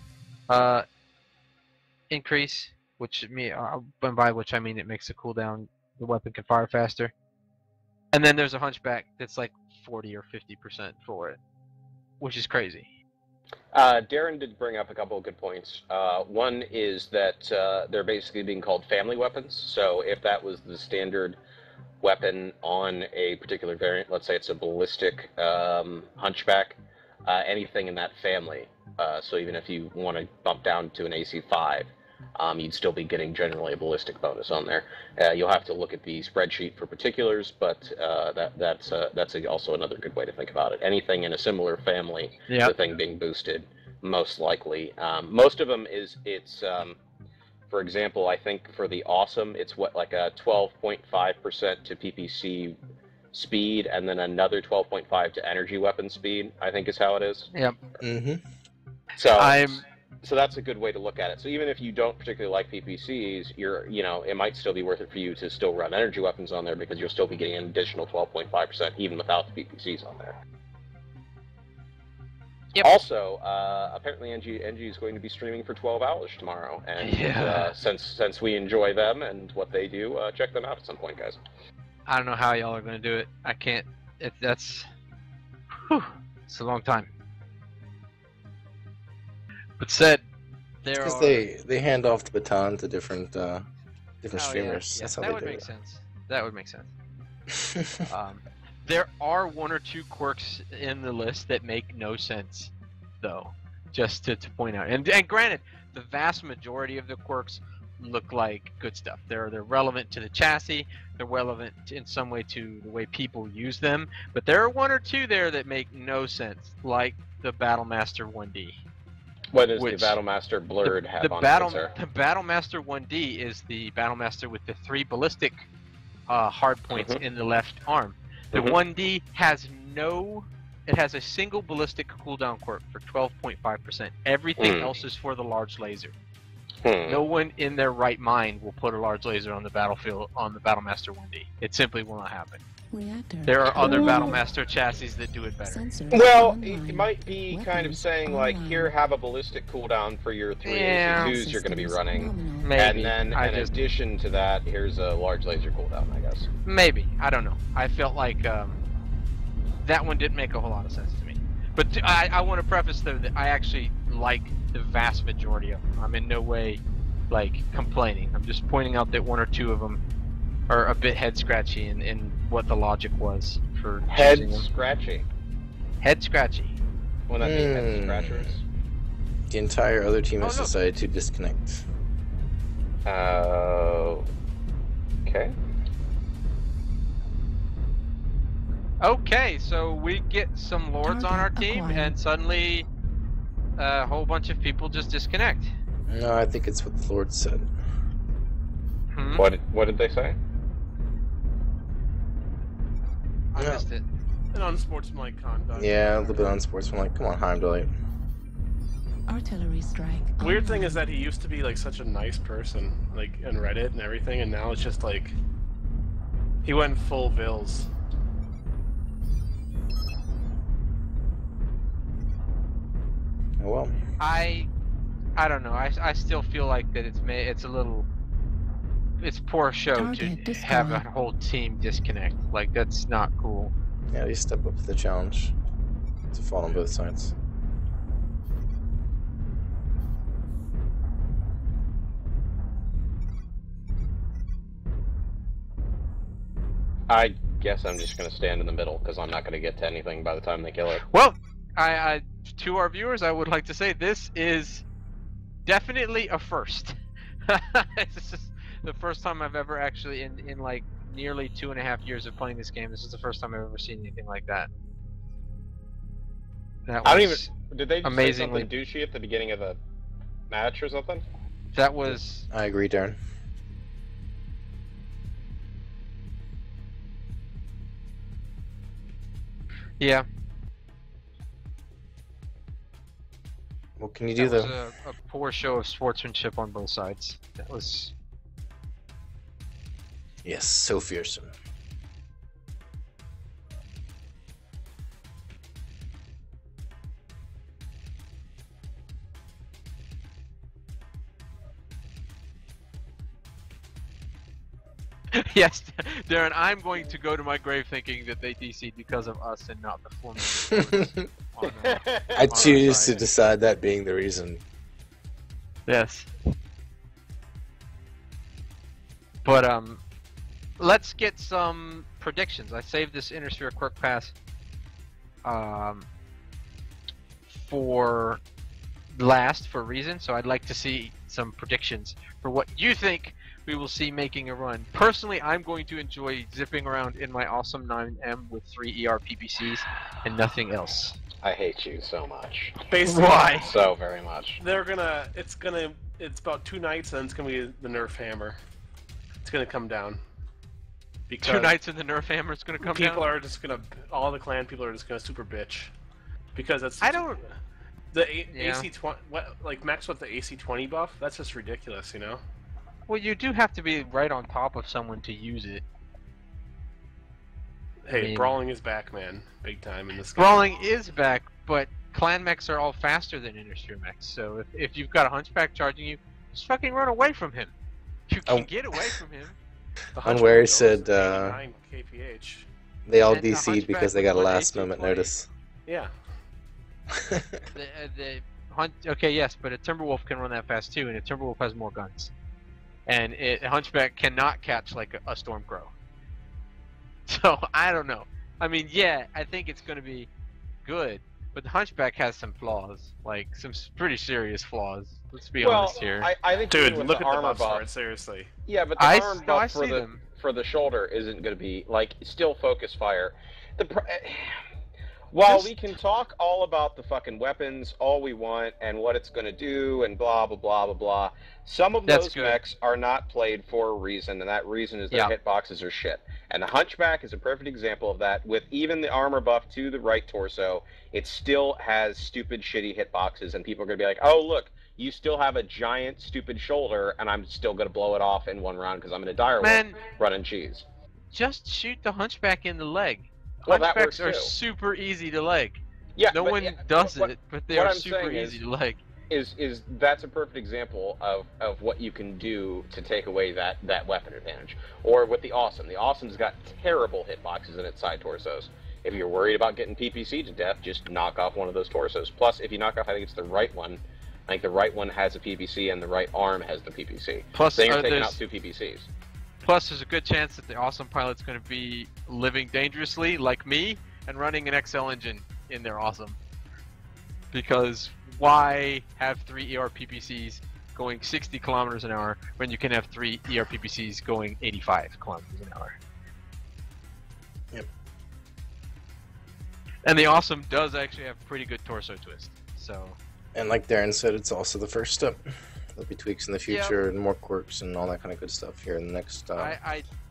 increase, and by which I mean it makes the cooldown, the weapon can fire faster. And then there's a Hunchback that's like 40 or 50% for it, which is crazy. Darren did bring up a couple of good points. One is that they're basically being called family weapons. So if that was the standard weapon on a particular variant, let's say it's a ballistic Hunchback, anything in that family. So even if you want to bump down to an AC-5, you'd still be getting generally a ballistic bonus on there. You'll have to look at the spreadsheet for particulars, but that's also another good way to think about it. Anything in a similar family, Yeah. the thing being boosted, most likely. Most of them it's for example, I think for the awesome, it's like a 12.5% to PPC speed, and then another 12.5 to energy weapon speed, I think is how it is. Yep. Mm-hmm. So that's a good way to look at it. So even if you don't particularly like PPCs, it might still be worth it for you to still run energy weapons on there, because you'll still be getting an additional 12.5% even without the PPCs on there. Yep. Also, apparently NG is going to be streaming for 12 hours tomorrow, and Yeah. Since we enjoy them and what they do, check them out at some point, guys. I don't know how y'all are going to do it. I can't. It's a long time. But said, there Because are... they hand off the baton to different Oh, streamers. yeah. That's how That they would do make it. sense. That would make sense. There are one or two quirks in the list that make no sense, though, just to point out. And granted, the vast majority of the quirks look like good stuff. They're relevant to the chassis. They're relevant in some way to the way people use them. But there are one or two there that make no sense, like the Battlemaster 1D. What does the Which- Battlemaster Blurred have The on it, sir? Battlemaster 1D is the Battlemaster with the 3 ballistic hard points in the left arm. The Mhm. 1D has it has a single ballistic cooldown quirk for 12.5%. Everything else is for the large laser. No one in their right mind will put a large laser on the battlefield on the Battlemaster 1D. It simply will not happen. Reactor. There are other Ooh. Battlemaster chassis that do it better. Sensors Well, online. it might be kind of Weapons saying, like, online. here, have a ballistic cooldown for your 3 Yeah. AC2s you're going to be Systems running. nominal. Maybe. And then, I in just- addition to that, here's a large laser cooldown, I guess. Maybe. I don't know. I felt like that one didn't make a whole lot of sense to me. But I want to preface, though, that I actually like the vast majority of them. I'm in no way, complaining. I'm just pointing out that one or two of them are a bit head-scratchy in what the logic was for Head choosing them. scratchy. Head-scratchy. Wouldn't that be head scratchers? The entire other team has Oh, no. decided to disconnect. Okay. Okay, so we get some lords on our Target team, acquired. and suddenly a whole bunch of people just disconnect. No, I think it's what the Lord said. Hmm? What did they say? I Yeah. missed it. An unsportsmanlike conduct. Yeah, a little bit unsportsmanlike. Come on, Heimdall. Artillery strike. Weird thing online. is that he used to be like such a nice person, like in Reddit and everything, and now it's just like He went full Vills. Oh well. I don't know. I still feel like that it's a little. It's poor show Target to have a discard. whole team disconnect. Like that's not cool. Yeah, you step up to the challenge. It's a fall on both sides. I guess I'm just going to stand in the middle because I'm not going to get to anything by the time they kill it. Well, I to our viewers, I would like to say this is definitely a first. This is the first time I've ever actually, in like nearly 2.5 years of playing this game, this is the first time I've ever seen anything like that. That was I don't even. Did they just say amazingly. something douchey at the beginning of the match or something? That was I agree, Darren. yeah. What can you do That was though? a poor show of sportsmanship on both sides. That was. Yes, so fearsome. Yes, Darren, I'm going to go to my grave thinking that they DC'd because of us and not the formula. I our choose to side. decide that being the reason. Yes. But let's get some predictions. I saved this Intersphere Quirk Pass for last for a reason, so I'd like to see some predictions for what you think we will see making a run. Personally, I'm going to enjoy zipping around in my awesome 9M with 3 ER PPCs and nothing else. I hate you so much. Basically, Why? So very much. they're gonna. It's about 2 nights, and it's gonna be the Nerf hammer. It's gonna come down. Because 2 nights and the Nerf hammer is going to come people down? are just gonna. All the clan people are just gonna super bitch. Because that's. I don't... Yeah. AC20. What, like, max with the AC20 buff? That's just ridiculous, you know? Well, you do have to be right on top of someone to use it. Hey, mean- brawling is back, man. Big time in this game. Brawling is back, but clan mechs are all faster than Intersphere mechs, so if you've got a hunchback charging you, just fucking run away from him. You can get away from him. The Unwary Hunchback said, goes 89 kph. They all And the DC'd because Hunchback they got a was, what, last moment 1820? notice. Yeah. Okay, yes, but a Timberwolf can run that fast too, and a Timberwolf has more guns. And a Hunchback cannot catch like a Stormcrow. So, I don't know. I mean, yeah, I think it's going to be good, but the Hunchback has some flaws, like some pretty serious flaws. Let's be honest here. I think Dude, even with look the at the armor buffs for buff. it, seriously. Yeah, but the I armor see buff for them. the shoulder isn't going to be like still focus fire. While we can talk all about the fucking weapons all we want and what it's going to do and blah blah blah blah blah, some of That's those good. mechs are not played for a reason, and that reason is their hitboxes are shit. And the Hunchback is a perfect example of that. With even the armor buff to the right torso, it still has stupid shitty hitboxes, and people are going to be like, "Oh look, you still have a giant stupid shoulder, and I'm still going to blow it off in one round because I'm in a dire Man, running cheese." just shoot the Hunchback in the leg. Well, that Hunchbacks works are too. super easy to leg. Yeah, No but one yeah, does what- it, but they what are I'm super saying easy to leg. is that's a perfect example of what you can do to take away that weapon advantage. Or with the Awesome. The Awesome's got terrible hitboxes in its side torsos. If you're worried about getting PPC to death, just knock off one of those torsos. Plus, if you knock off, I think it's the right one. I think the right one has a PPC and the right arm has the PPC. Plus, then you're taking there's- out 2 PPCs. Plus, there's a good chance that the Awesome Pilot's going to be living dangerously, like me, and running an XL engine in their Awesome. Because why have 3 ER PPCs going 60 kilometers an hour when you can have 3 ER PPCs going 85 kilometers an hour? Yep. And the Awesome does actually have pretty good torso twist, so... And like Darren said, it's also the first step. There'll be tweaks in the future and more quirks and all that kind of good stuff here in the next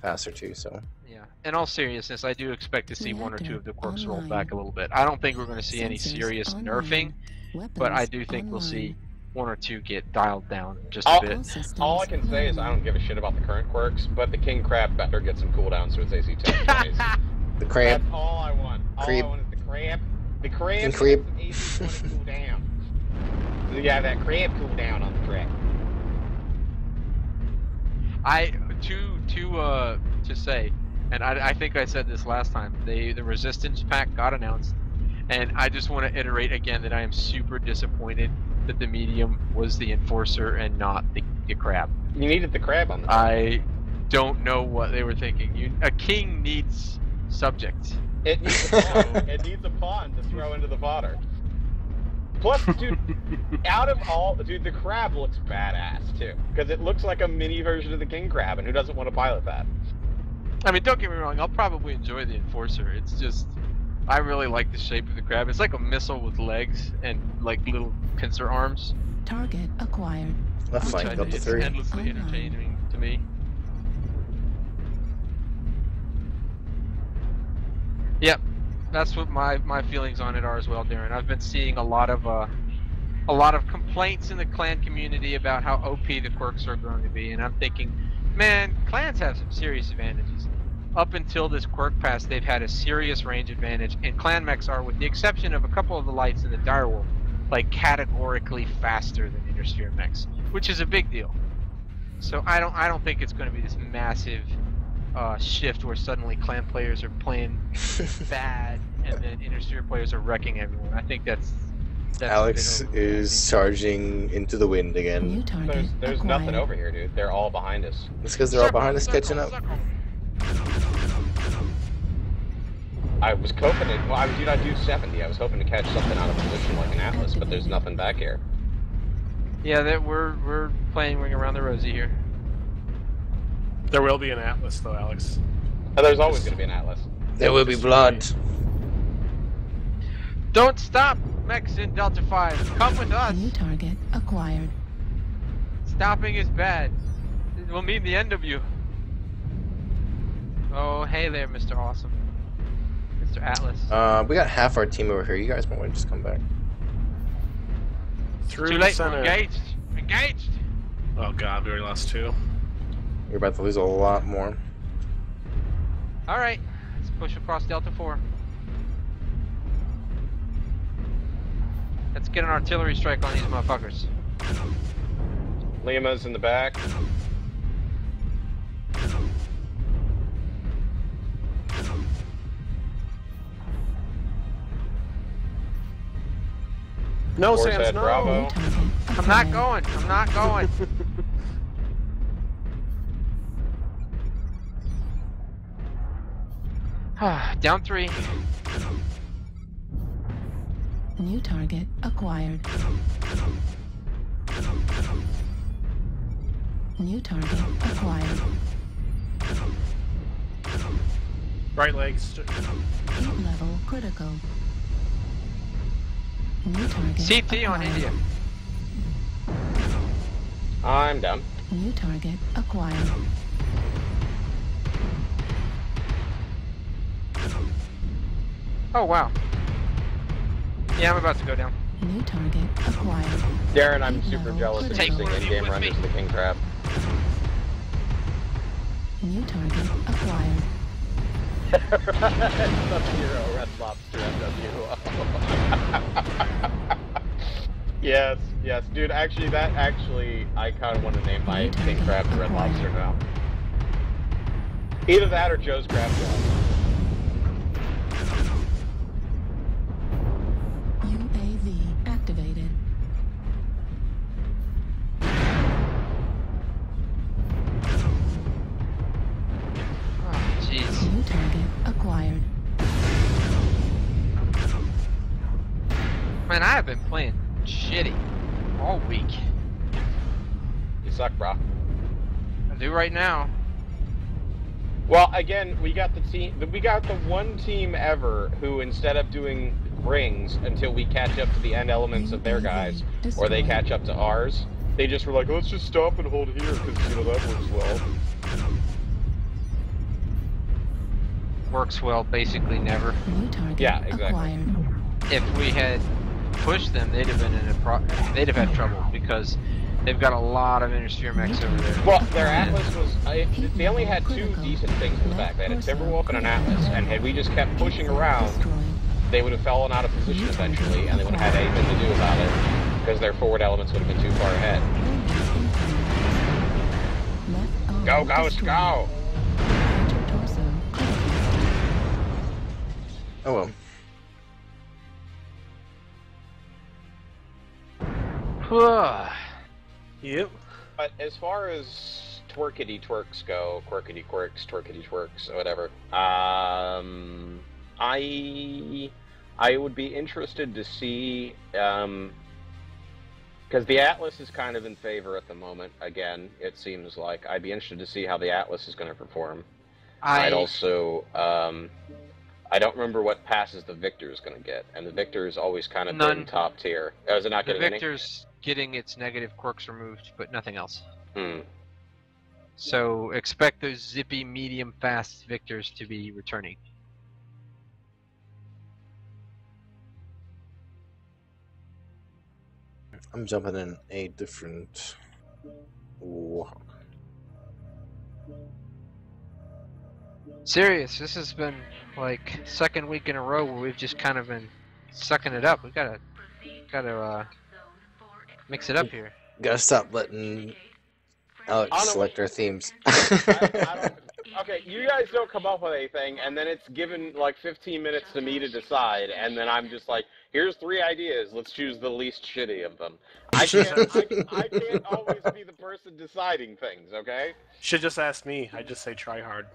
pass or two. So yeah. In all seriousness, I do expect to see one or two Reactor of the quirks rolled online. back a little bit. I don't think we're going to see any Sensors serious online. nerfing, but I Weapons do think we'll see online. one or two get dialed down just a All, bit. all I can say is I don't give a shit about the current quirks, but the king crab better get some cooldowns to its AC 1020s. The crab. That's all I want. All Creep. I want is the crab. The crab King gets creep. some AC 20 cooldown. So you have that crab cooldown on the track. To say, and I think I said this last time. The Resistance pack got announced, and I just want to iterate again that I am super disappointed that the medium was the enforcer and not the crab. You needed the crab on the track. I don't know what they were thinking. A king needs subjects. It needs a pawn. It needs a pawn to throw into the fodder. Plus, dude, the crab looks badass too, because it looks like a mini version of the king crab, and who doesn't want to pilot that? I mean, don't get me wrong. I'll probably enjoy the enforcer. It's just, I really like the shape of the crab. It's like a missile with legs and like little pincer arms. Target acquired. Left Which flank, I Delta think is 3. endlessly entertaining to me. Yep, that's what my feelings on it are as well, Darren. I've been seeing a lot of complaints in the clan community about how OP the quirks are going to be, and I'm thinking, man, clans have some serious advantages. Up until this quirk pass, they've had a serious range advantage, and clan mechs are, with the exception of a couple of the lights in the direwolf, like categorically faster than intersphere mechs, which is a big deal. So I don't think it's going to be this massive shift where suddenly clan players are playing bad and then intersphere players are wrecking everyone. I think that's Alex is charging into the wind New again. target There's acquired. nothing over here, dude. They're all behind us. It's because they're all behind us catching up. I was hoping it. Well, I was I do 70. I was hoping to catch something out of position like an Atlas, but there's nothing back here. Yeah, we're playing Ring Around the Rosie here. There will be an Atlas, though, Alex. And there's always going to be an Atlas. There will be blood. Don't stop, mechs in Delta 5. Come with us. New target acquired. Stopping is bad. It will mean the end of you. Oh, hey there, Mr. Awesome. Mr. Atlas. We got half our team over here. You guys might want to just come back. Through Too the late. center. Engaged. Engaged. Oh god, we already lost 2. You're about to lose a lot more. All right. Let's push across Delta 4. Let's get an artillery strike on these motherfuckers. Lima's in the back. No, Force Sans, head, no! Bravo. New target I'm not acquired. going. I'm not going. Down 3. New target acquired. New target acquired. Right leg. Heat level critical. New target CT on acquired. India. I'm down. New target acquired. Oh, wow. Yeah, I'm about to go down. New target acquired. Darren, I'm super jealous of Take using one of you in-game with renders me. of the king crab. New target acquired. Sub-Zero, Red Lobster, MWO. Yes, yes, dude. Actually, I kind of want to name my king crab the Red Lobster now. Either that or Joe's Crab Job. UAV activated. Oh, jeez. New target acquired. Man, I have been playing shitty all week. You suck, bro. I do right now. Well, again, we got the one team ever who, instead of doing rings until we catch up to the end elements of their guys, or they catch up to ours, they just were like, let's just stop and hold here because that works well. Works well, basically never. New target Yeah, exactly. acquired. If we had pushed them, they'd have been they'd have had trouble because because they've got a lot of Inner mechs over there. Well, their Atlas was... they only had two decent things in the back. They had a Timberwolf and an Atlas, and had we just kept pushing around, they would have fallen out of position eventually, and they wouldn't have had anything to do about it, because their forward elements would have been too far ahead. Go, Ghost, go! Oh well. Yep. But as far as twerkity twerks go, quirkity quirks, twerkity twerks, or whatever, I would be interested to see, because the Atlas is kind of in favor at the moment. Again, it seems like I'd be interested to see how the Atlas is going to perform. I'd also, I don't remember what passes the Victor is going to get, and the Victor has always kind of been top tier. Oh, is it not The getting any? Victor's getting its negative quirks removed, but nothing else. Hmm. So expect those zippy, medium, fast Victors to be returning. I'm jumping in a different walk. Serious, this has been like second week in a row where we've just kind of been sucking it up. We gotta mix it up here. Gotta stop letting Alex select our themes. Okay, you guys don't come up with anything, and then it's given like 15 minutes to me to decide, and then I'm just like, here's 3 ideas, let's choose the least shitty of them. I can't always be the person deciding things, okay? Should just ask me. I just say try hard.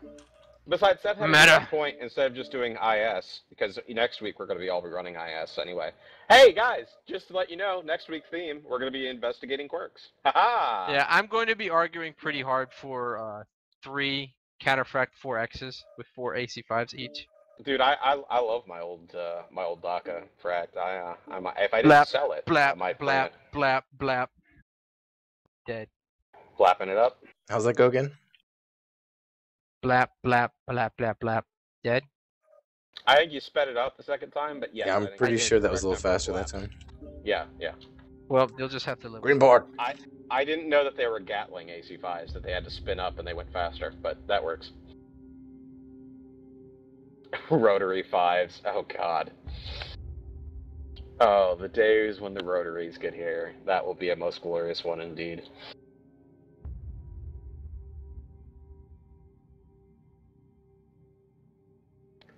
Besides, Seth had a Meta. good point instead of just doing IS, because next week we're going to be all running IS anyway. Hey guys, just to let you know, next week's theme, we're going to be investigating quirks. Haha! Yeah, I'm going to be arguing pretty hard for 3 Cataphract 4X's with 4 AC5s each. Dude, I love my old DACA fract. I might, if I didn't sell it, I might bring it. Blap, blap. Dead. Flapping it up. How's that go again? Blap, blap, blap, blap, blap. Dead. I think you sped it up the second time, but yes, Yeah, I I'm think pretty I did sure that was correct a little number faster that flaps. time. Yeah, yeah. Well, you'll just have to live Green with board. I didn't know that they were Gatling AC5s, that they had to spin up and they went faster, but that works. Rotary 5s. Oh, God. Oh, the days when the rotaries get here. That will be a most glorious one indeed.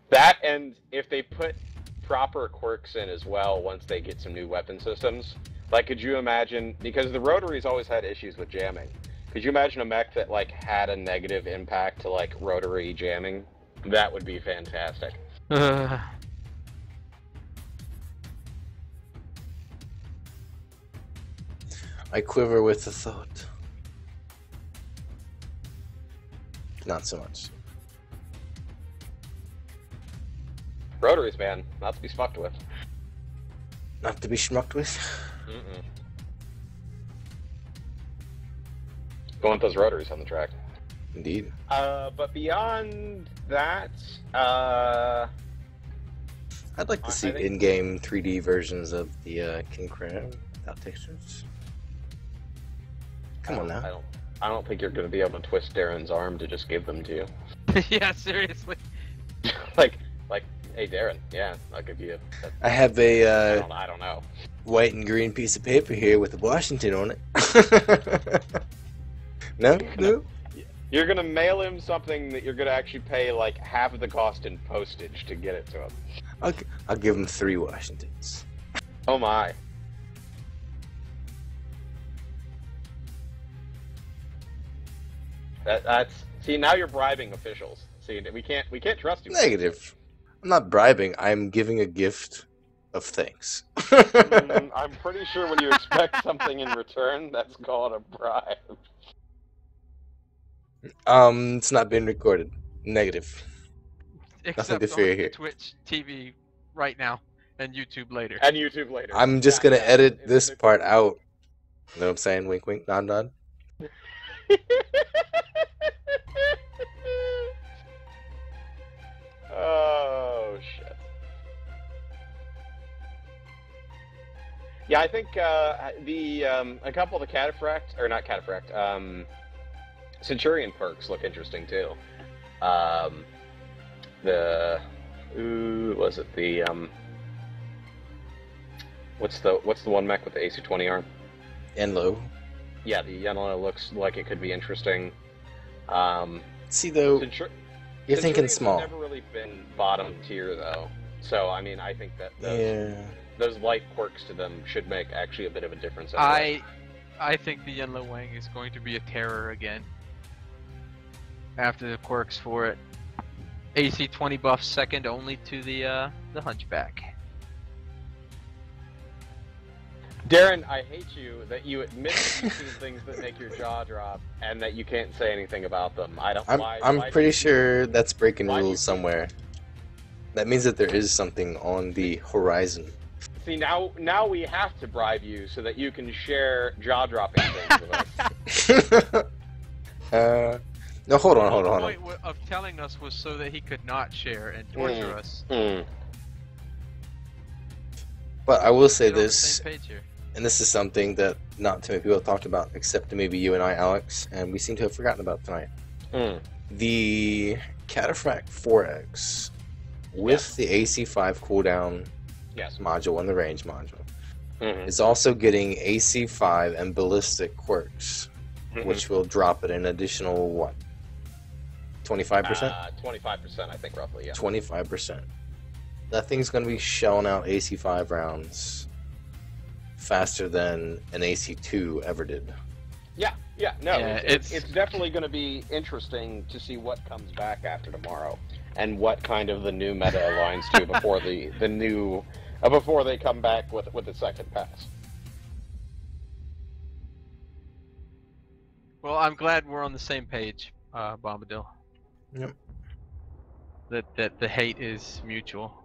That, and if they put proper quirks in as well once they get some new weapon systems. Like, could you imagine, because the rotaries always had issues with jamming, could you imagine a mech that, like, had a negative impact to, like, rotary jamming? That would be fantastic. it. I quiver with the thought. Not so much. Rotaries, man, not to be fucked with. Not to be schmucked with. Mm-mm. Go want those rotaries on the track. Indeed. But beyond that, I'd like to I see think- in-game 3D versions of the King Crab without textures. Come on now. I don't think you're going to be able to twist Darren's arm to just give them to you. Yeah, seriously. like, hey Darren, yeah, I'll give you. I have a I don't know. white and green piece of paper here with Washington on it. No? No? You're gonna mail him something that you're gonna actually pay like half of the cost in postage to get it to him. I'll give him 3 Washingtons. Oh my. That's see, now you're bribing officials. See, we can't trust you. Negative. I'm not bribing. I'm giving a gift of thanks. I'm pretty sure when you expect something in return, that's called a bribe. It's not being recorded. Negative. Except to fear on here. Twitch TV right now and YouTube later. And YouTube later. I'm just gonna edit this part out. You know what I'm saying? Wink, wink, nod, nod. Oh shit. Yeah, I think a couple of the cataphract, or not cataphract, Centurion perks look interesting too. Was it the what's the one mech with the AC-20 arm? Enlo. Yeah, the Yenlo looks like it could be interesting. See though, you're thinking Centurion's small. never really been bottom tier though, so I mean, I think that Yeah. those light quirks to them should make actually a bit of a difference. I think the Yenlo Wang is going to be a terror again. After the quirks for it. AC 20 buff second only to the Hunchback. Darren, I hate you that you admit that you've seen things that make your jaw drop and that you can't say anything about them. I don't. I'm pretty sure that's breaking why do you rules think- somewhere. That means that there is something on the horizon. See, now we have to bribe you so that you can share jaw-dropping things with us. No, hold on. The point of telling us was so that he could not share and torture us. But I will say Get on the this, same page here. and this is something that not too many people have talked about, except maybe you and I, Alex, and we seem to have forgotten about tonight. The Cataphract 4X with the AC5 cooldown Yes. module and the range module Mhm. is also getting AC5 and ballistic quirks, Mhm. which will drop it an additional, what, 25%? 25%, I think, roughly. Yeah. 25%. That thing's going to be shelling out AC5 rounds faster than an AC2 ever did. Yeah. No, Yeah, it's definitely going to be interesting to see what comes back after tomorrow, and what kind of the new meta aligns to before the new before they come back with the second pass. Well, I'm glad we're on the same page, Bombadil. Yep. That the hate is mutual.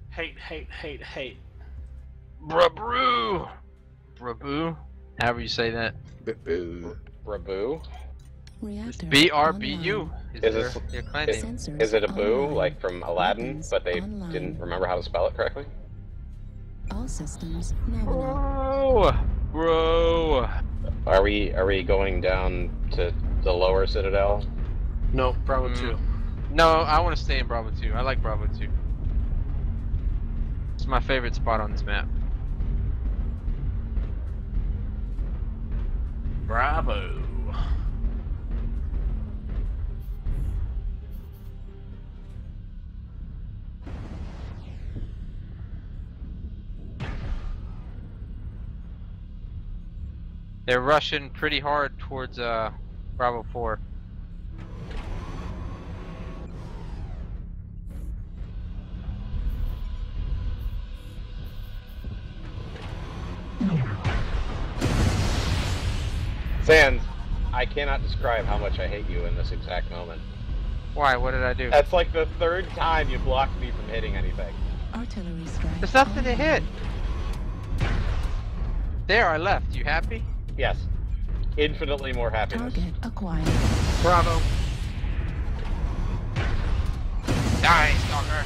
Hate. Braboo! Braboo? However you say that. Boo. Rabu? Reactor BRBU online. Is your clan name. Sensors Is it a boo online. like from Aladdin, Weapons but they online. didn't remember how to spell it correctly? All systems nominal. Bro! Are we going down to the lower Citadel? No, Bravo 2. No, I want to stay in Bravo 2. I like Bravo 2. It's my favorite spot on this map. Bravo. They're rushing pretty hard towards Bravo 4. Sans, I cannot describe how much I hate you in this exact moment. Why? What did I do? That's like the third time you blocked me from hitting anything. Artillery strike. There's nothing to hit. online. There, I left. You happy? Yes. Infinitely more happiness. Target acquired. Bravo. Die, stalker.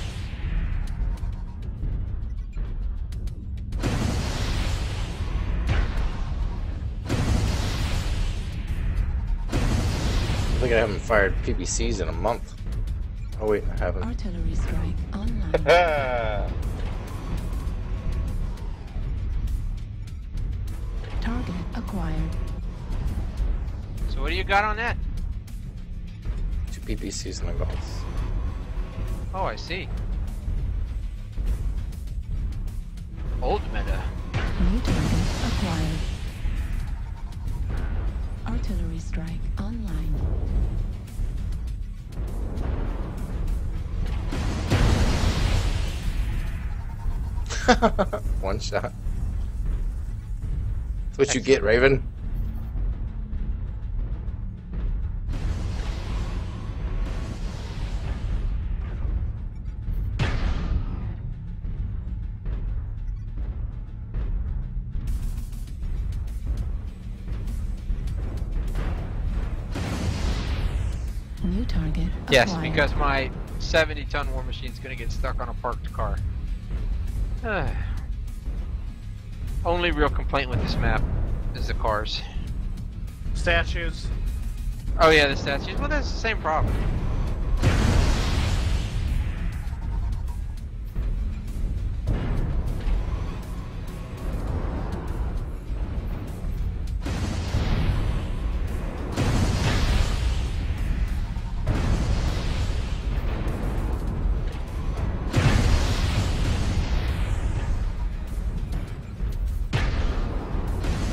I think I haven't fired PPCs in a month. Oh wait, I haven't. Artillery strike online. Target acquired. So what do you got on that? 2 PPCs in the Gulf. Oh, I see. Old meta. New target acquired. Artillery strike online. One shot. That's what you get, Raven. New target Yes, acquired. because my 70-ton war machine's gonna get stuck on a parked car. Only real complaint with this map is the cars. Statues. Oh yeah, the statues. Well, that's the same problem.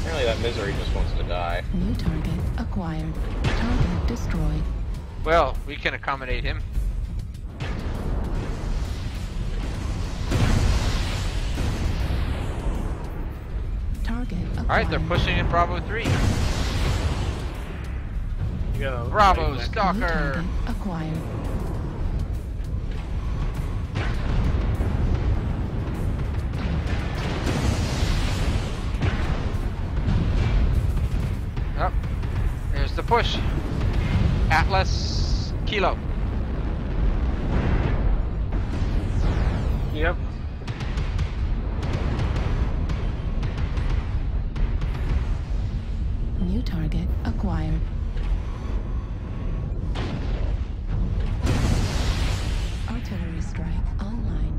Apparently that misery just wants to die. New target acquired. Target destroyed. Well, we can accommodate him. Target acquired. Alright, they're pushing in Bravo 3. You got a Bravo, New Stalker! target acquired. Oh, there's the push. Atlas Kilo. Yep. New target acquired. Artillery strike online.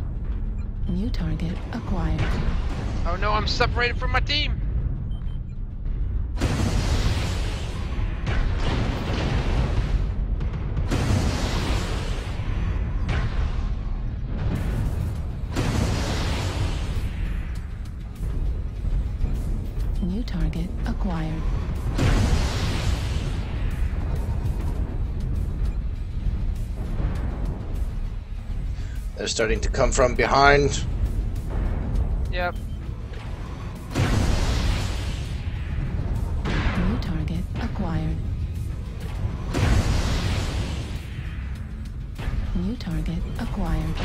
New target acquired. Oh no, I'm separated from my team! New target acquired. They're starting to come from behind. Yep. New target acquired. New target acquired.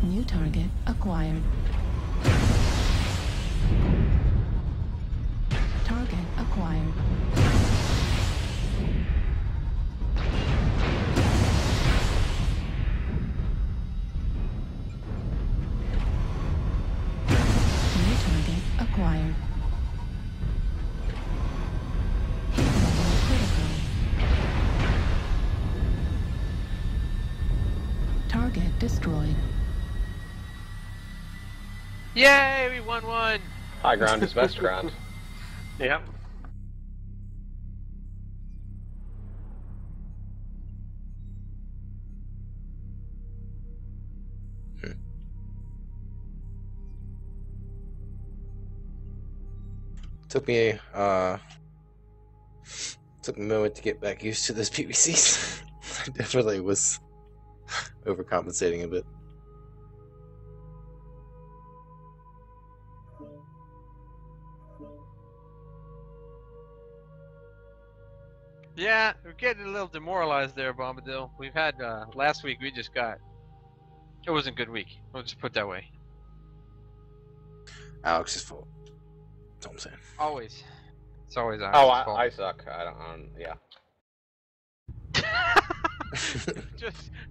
New target acquired. Target acquired. New target acquired. Hit level critical. Target destroyed. Yay, we won one! High ground is best ground. Yep. Took me took me a moment to get back used to those PVCs. I definitely was overcompensating a bit. Yeah, we're getting a little demoralized there, Bombadil. We've had, last week we just got... It wasn't a good week. We'll just put it that way. Alex's fault. That's all I'm saying. Always. It's always our Oh, fault. I suck. I don't. Yeah.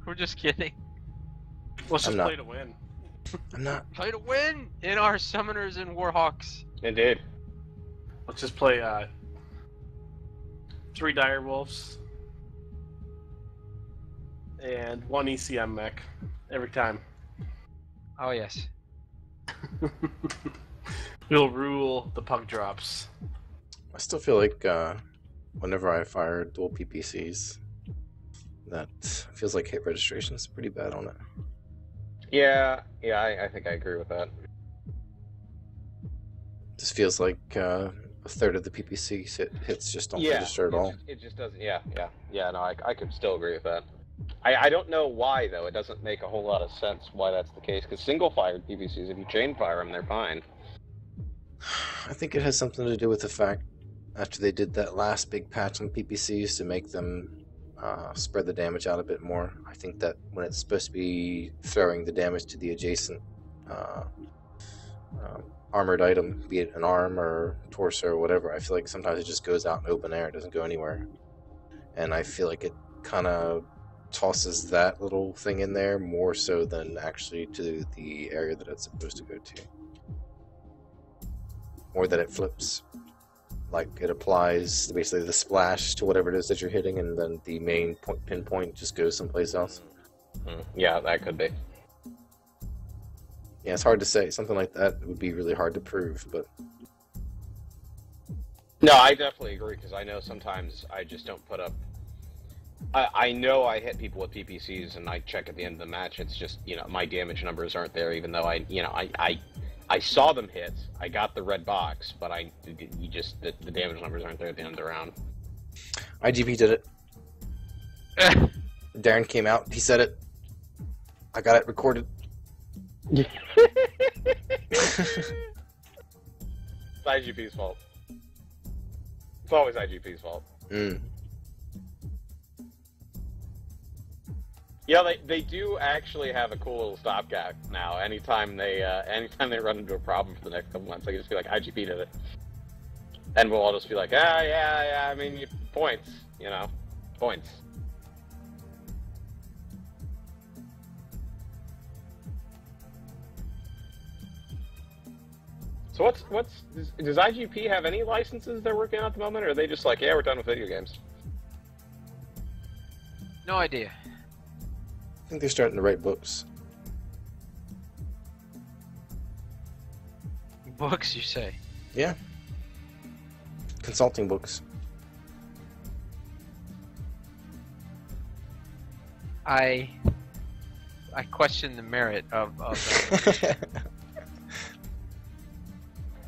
We're just kidding. Let's I'm just not. play to win. I'm not. Play to win in our Summoners and Warhawks. Indeed. Let's just play 3 dire wolves and 1 ECM mech every time. Oh yes. We'll rule the puck drops. I still feel like whenever I fire dual PPCs, that feels like hit registration is pretty bad on it. Yeah. I think I agree with that. Just feels like a third of the PPCs hits just don't register at all. It just doesn't. Yeah. No, I could still agree with that. I don't know why though. It doesn't make a whole lot of sense why that's the case. Because single-fired PPCs, if you chain fire them, they're fine. I think it has something to do with the fact after they did that last big patch on PPCs to make them spread the damage out a bit more. I think that when it's supposed to be throwing the damage to the adjacent armored item, be it an arm or torso or whatever. I feel like sometimes it just goes out in open air, it doesn't go anywhere. And I feel like it kind of tosses that little thing in there more so than actually to the area that it's supposed to go to. Or that it flips. Like it applies basically the splash to whatever it is that you're hitting, and then the main pinpoint just goes someplace else. Yeah, that could be. Yeah, it's hard to say. Something like that would be really hard to prove, but... No, I definitely agree, because I know sometimes I just don't put up... I know I hit people with PPCs, and I check at the end of the match, it's just, you know, my damage numbers aren't there, even though I saw them hit, I got the red box, but the damage numbers aren't there at the end of the round. IGP did it. Darren came out, he said it. I got it recorded. It's IGP's fault. It's always IGP's fault. Yeah, they do actually have a cool little stopgap now. Anytime they run into a problem for the next couple months, they can just be like, IGP did it. And we'll all just be like, yeah, I mean, points, you know, points. So does IGP have any licenses they're working on at the moment, or are they just like, yeah, we're done with video games? No idea. I think they're starting to write books. Books, you say? Yeah. Consulting books. I question the merit of that.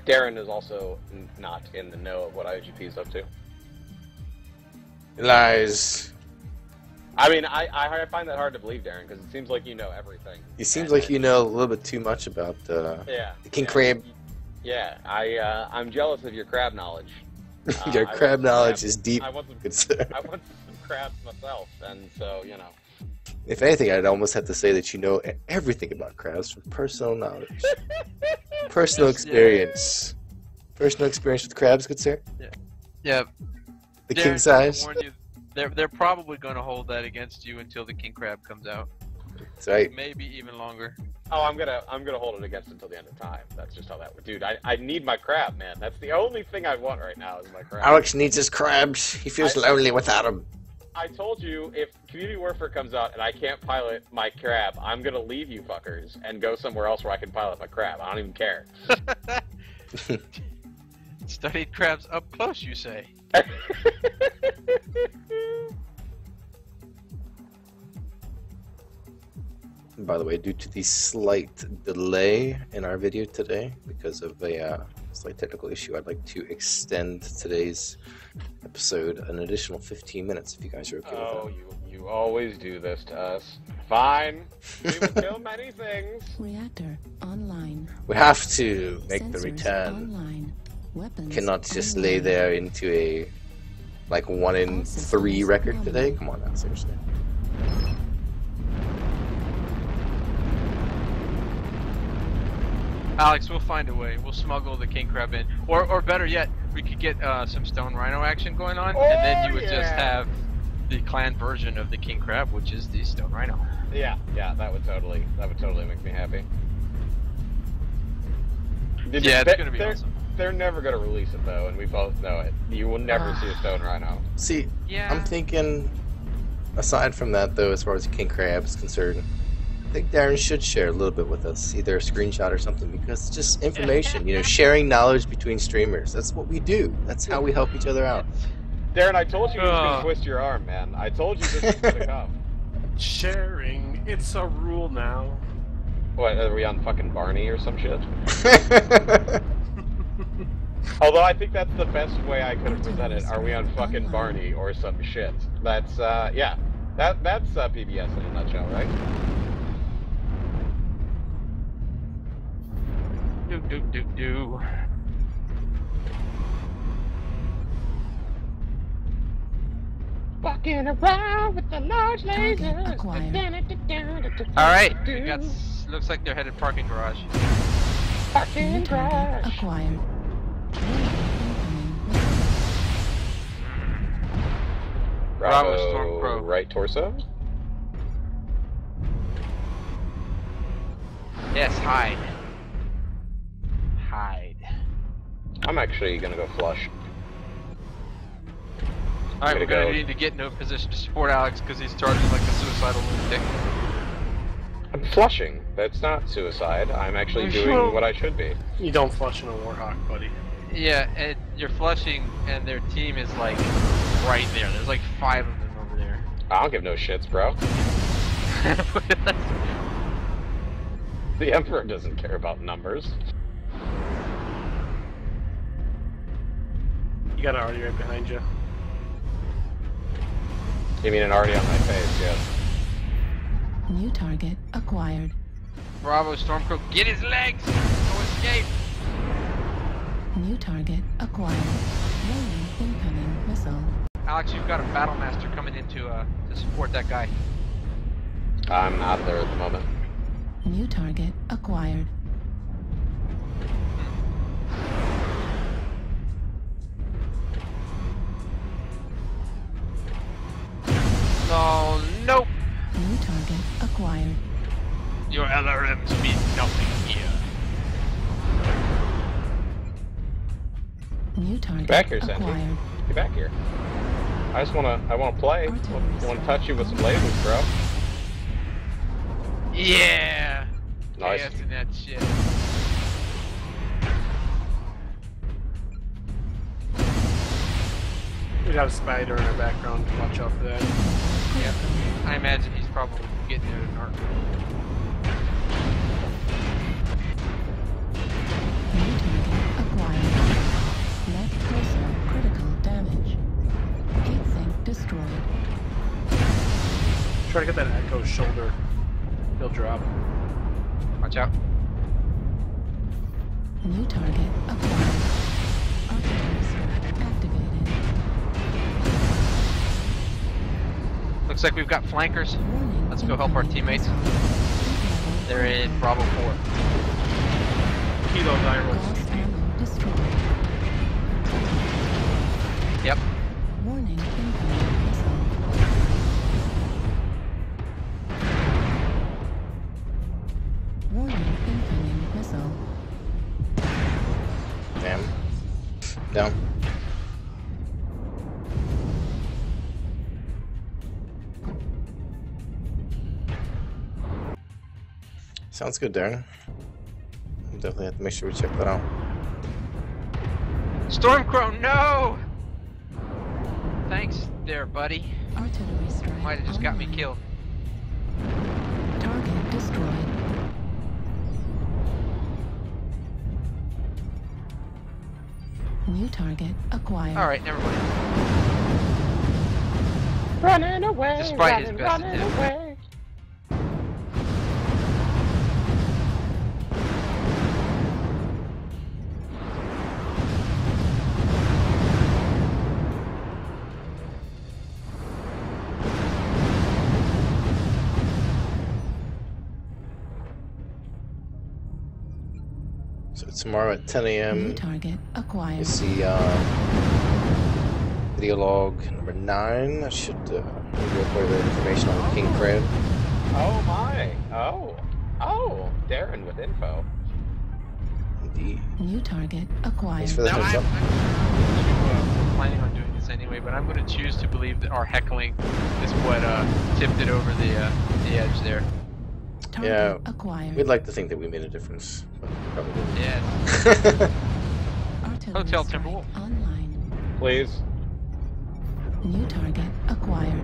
Darren is also not in the know of what IGP is up to. Lies. I mean, I find that hard to believe, Darren, because it seems like you know everything. It seems like you know a little bit too much about the king crab. Yeah, I'm jealous of your crab knowledge. Your crab knowledge is deep. I want some crabs myself, and so, you know. If anything, I'd almost have to say that you know everything about crabs from personal knowledge. Personal experience. Personal experience with crabs, good sir? Yeah. The king size? Warn you, they're probably going to hold that against you until the king crab comes out. That's right. Maybe even longer. Oh, I'm gonna hold it against until the end of time. That's just how that would. Dude, I need my crab, man. That's the only thing I want right now is my crab. Alex needs his crabs. He feels lonely without them. I told you, if Community Warfare comes out and I can't pilot my crab, I'm gonna leave you fuckers and go somewhere else where I can pilot my crab. I don't even care. Studied crabs up close, you say? By the way, due to the slight delay in our video today, because of a slight technical issue, I'd like to extend today's episode an additional 15 minutes, if you guys are okay with that. Oh, you always do this to us. Fine. We will kill many things. Reactor online. We have to make the Sensors return. online. Weapons Cannot just online. lay there into a 1 in 3 record today. Come on now, seriously. Alex, we'll find a way. We'll smuggle the king crab in. Or better yet, we could get some stone rhino action going on, and then you would just have the clan version of the king crab, which is the stone rhino. Yeah, that would totally make me happy. It's gonna be awesome. They're never gonna release it though, and we both know it. You will never see a stone rhino. See, Yeah. I'm thinking, aside from that though, as far as the king crab is concerned, I think Darren should share a little bit with us, either a screenshot or something, because it's just information, sharing knowledge between streamers. That's what we do. That's how we help each other out. Darren, I told you he was gonna twist your arm, man. I told you this was gonna come. Sharing, it's a rule now. What, are we on fucking Barney or some shit? Although I think that's the best way I could have presented. Are we on fucking Barney or some shit? That's, yeah. That's PBS in a nutshell, right? Do. Walking around with the large Target lasers. acquired. Alright, we got Looks like they're headed parking garage. New target acquired. Bravo, Stormcrow. Right torso. Yes, hide. Hide. I'm actually gonna go flush. Alright, we're Gonna gonna go. need to get into a position to support Alex because he's charging like a suicidal lunatic. I'm flushing. That's not suicide. I'm actually doing what I should be. You don't flush in a Warhawk, buddy. Yeah, and you're flushing, and their team is like right there. There's like 5 of them over there. I don't give no shits, bro. The Emperor doesn't care about numbers. You got an arty right behind you. You mean an already on my face? Yes. New target acquired. Bravo, Stormcrow, get his legs! No escape! New target acquired. Warning, incoming missile. Alex, you've got a Battlemaster coming in to support that guy. I'm out of there at the moment. New target acquired. No, nope! New target acquired. Your LRMs mean nothing here. New target Back here, Sandy. acquired. Get back here. I wanna play. I wanna touch you with some lasers, bro. Yeah! Nice. Yes, and that shit. We got a spider in our background. Watch out for that. Yeah. I imagine he's probably getting there to narc. New target acquired. Net personal critical damage. Heat sink destroyed. Try to get that Echo's shoulder. He'll drop. Watch out. New target acquired. Architects activated. Looks like we've got flankers. Warning, Let's go help our teammates. They're in Bravo 4. Kilo Gyro. Gas ammo destroyed. Yep. Warning, incoming missile. Warning, incoming missile. Damn. Down. Sounds good, Darren. We'll definitely have to make sure we check that out. Stormcrow, no! Thanks there, buddy. Artillery strike. Might have just got me online. killed. Target destroyed. New target acquired. Alright, never mind. Running away. Despite his best attempt. away. So tomorrow at 10 New a.m. target you acquired. see video log number 9. That should give you quite a bit of information on King Crab. Oh my. Oh. Darren with info. Indeed. New target acquired. Thanks for the Now, heads up. we're planning on doing this anyway, but I'm going to choose to believe that our heckling is what tipped it over the edge there. Target Yeah, acquired. We'd like to think that we made a difference, but probably didn't. Yeah. Artillery Hotel strike Timberwolf. online. Please. New target acquired.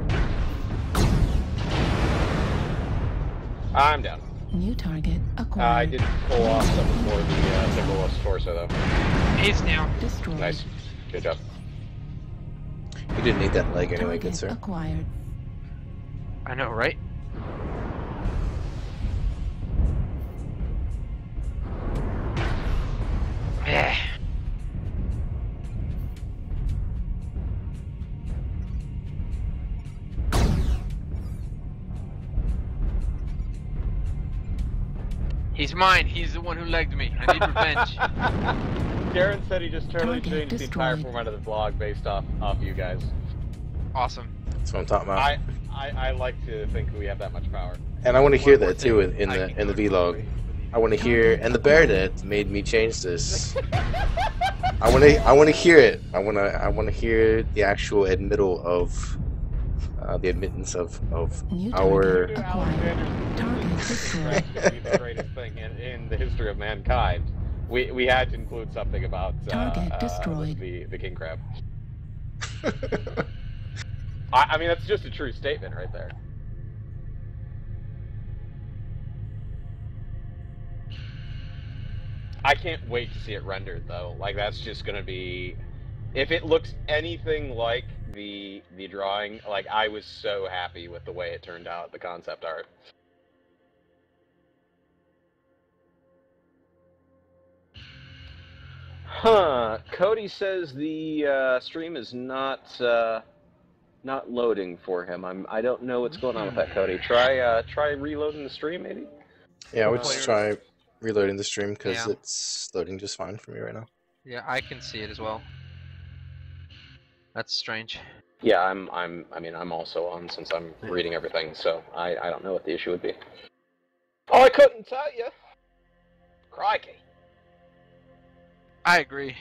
I'm down. New target I acquired. did pull off some for the Timberwolf's torso though. He's down. Destroyed. Nice. Good job. You didn't need that leg anyway, good Target sir. acquired. I know, right? Yeah. He's mine. He's the one who legged me. I need revenge. Darren said he just totally Target changed the entire destroyed. format of the vlog based off you guys. Awesome. That's what I'm talking about. I like to think we have that much power. And I want to hear One more that too thing. in I the can in the go to vlog. I want to hear, and the BearNet made me change this. I want to hear it. I want to hear the actual admittal of the admittance of New our. target acquired. Target destroyed. To be the greatest thing in the history of mankind. We had to include something about Target destroyed. the king crab. I mean, that's just a true statement right there. I can't wait to see it rendered, though. Like, that's just gonna be... If it looks anything like the drawing, like, I was so happy with the way it turned out, the concept art. Huh. Cody says the stream is not loading for him. I don't know what's going on with that, Cody. Try reloading the stream, maybe? Yeah, I would just try reloading the stream because Yeah. it's loading just fine for me right now. Yeah, I can see it as well. That's strange. Yeah, I'm also on since I'm reading everything, so I don't know what the issue would be. Oh, I couldn't tell you. Crikey. I agree.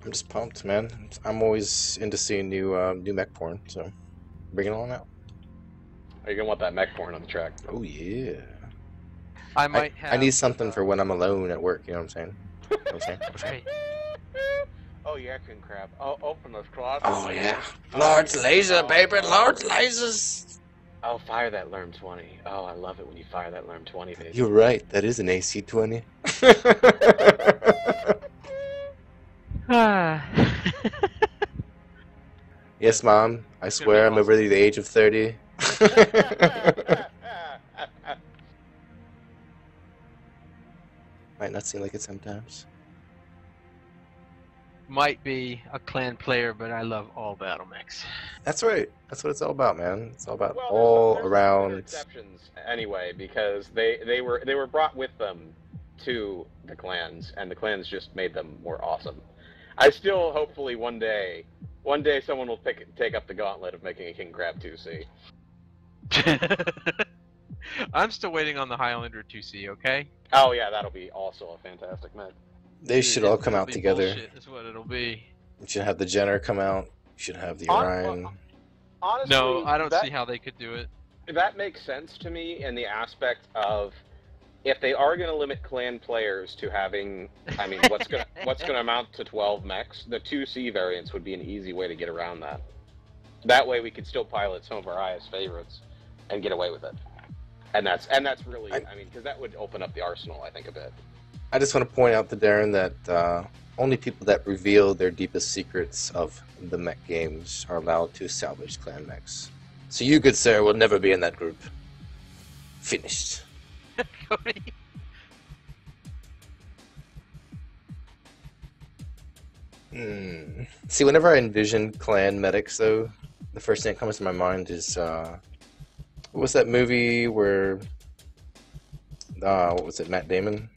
I'm just pumped, man. I'm always into seeing new mech porn, so bring it on out. Are you gonna want that mech porn on the track? Oh yeah. I might have. I need something for when I'm alone at work. You know what I'm saying? You know what I'm saying? Right. Oh yeah, king crab. Oh, open those closets. Oh yeah. Lord's laser, baby. Lord's lasers. Oh, fire that Lerm 20. Oh, I love it when you fire that Lerm 20, baby. You're right. That is an AC-20. Yes, Mom. I swear I'm over the age of 30. Might not seem like it sometimes. Might be a clan player, but I love all battle mechs. That's right. That's what it's all about, man. It's all about Well, all there's around. exceptions anyway, because they were brought with them to the clans, and the clans just made them more awesome. I still hopefully one day someone will take up the gauntlet of making a King Crab 2C. I'm still waiting on the Highlander 2C, okay? Oh yeah, that'll be also a fantastic mech. They should all come It'll out be together. Bullshit is what it'll be. You should have the Jenner come out. You should have the Orion. Honestly, No, I don't see how they could do it. That makes sense to me in the aspect of if they are going to limit clan players to having, I mean, what's going to amount to 12 mechs, the 2C variants would be an easy way to get around that. That way we could still pilot some of our highest favorites and get away with it. And that's really, I mean, because that would open up the arsenal, I think, a bit. I just want to point out to Darren that only people that reveal their deepest secrets of the mech games are allowed to salvage clan mechs. So you, good sir, will never be in that group. Finished. Cody. See, whenever I envision clan medics, though, the first thing that comes to my mind is what was that movie where what was it, Matt Damon,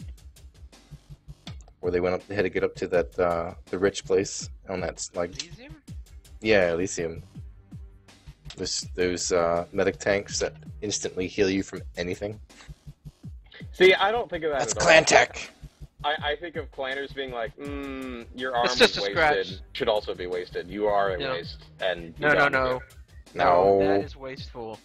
where they had to get up to that the rich place on that Elysium? Yeah, Elysium. Those medic tanks that instantly heal you from anything. See, I don't think of that That's at clan all. tech. I think of clanners being like, your arm It's was just a wasted, scratch. should also be wasted. You are a Yeah. waste, and you No. No. That is wasteful.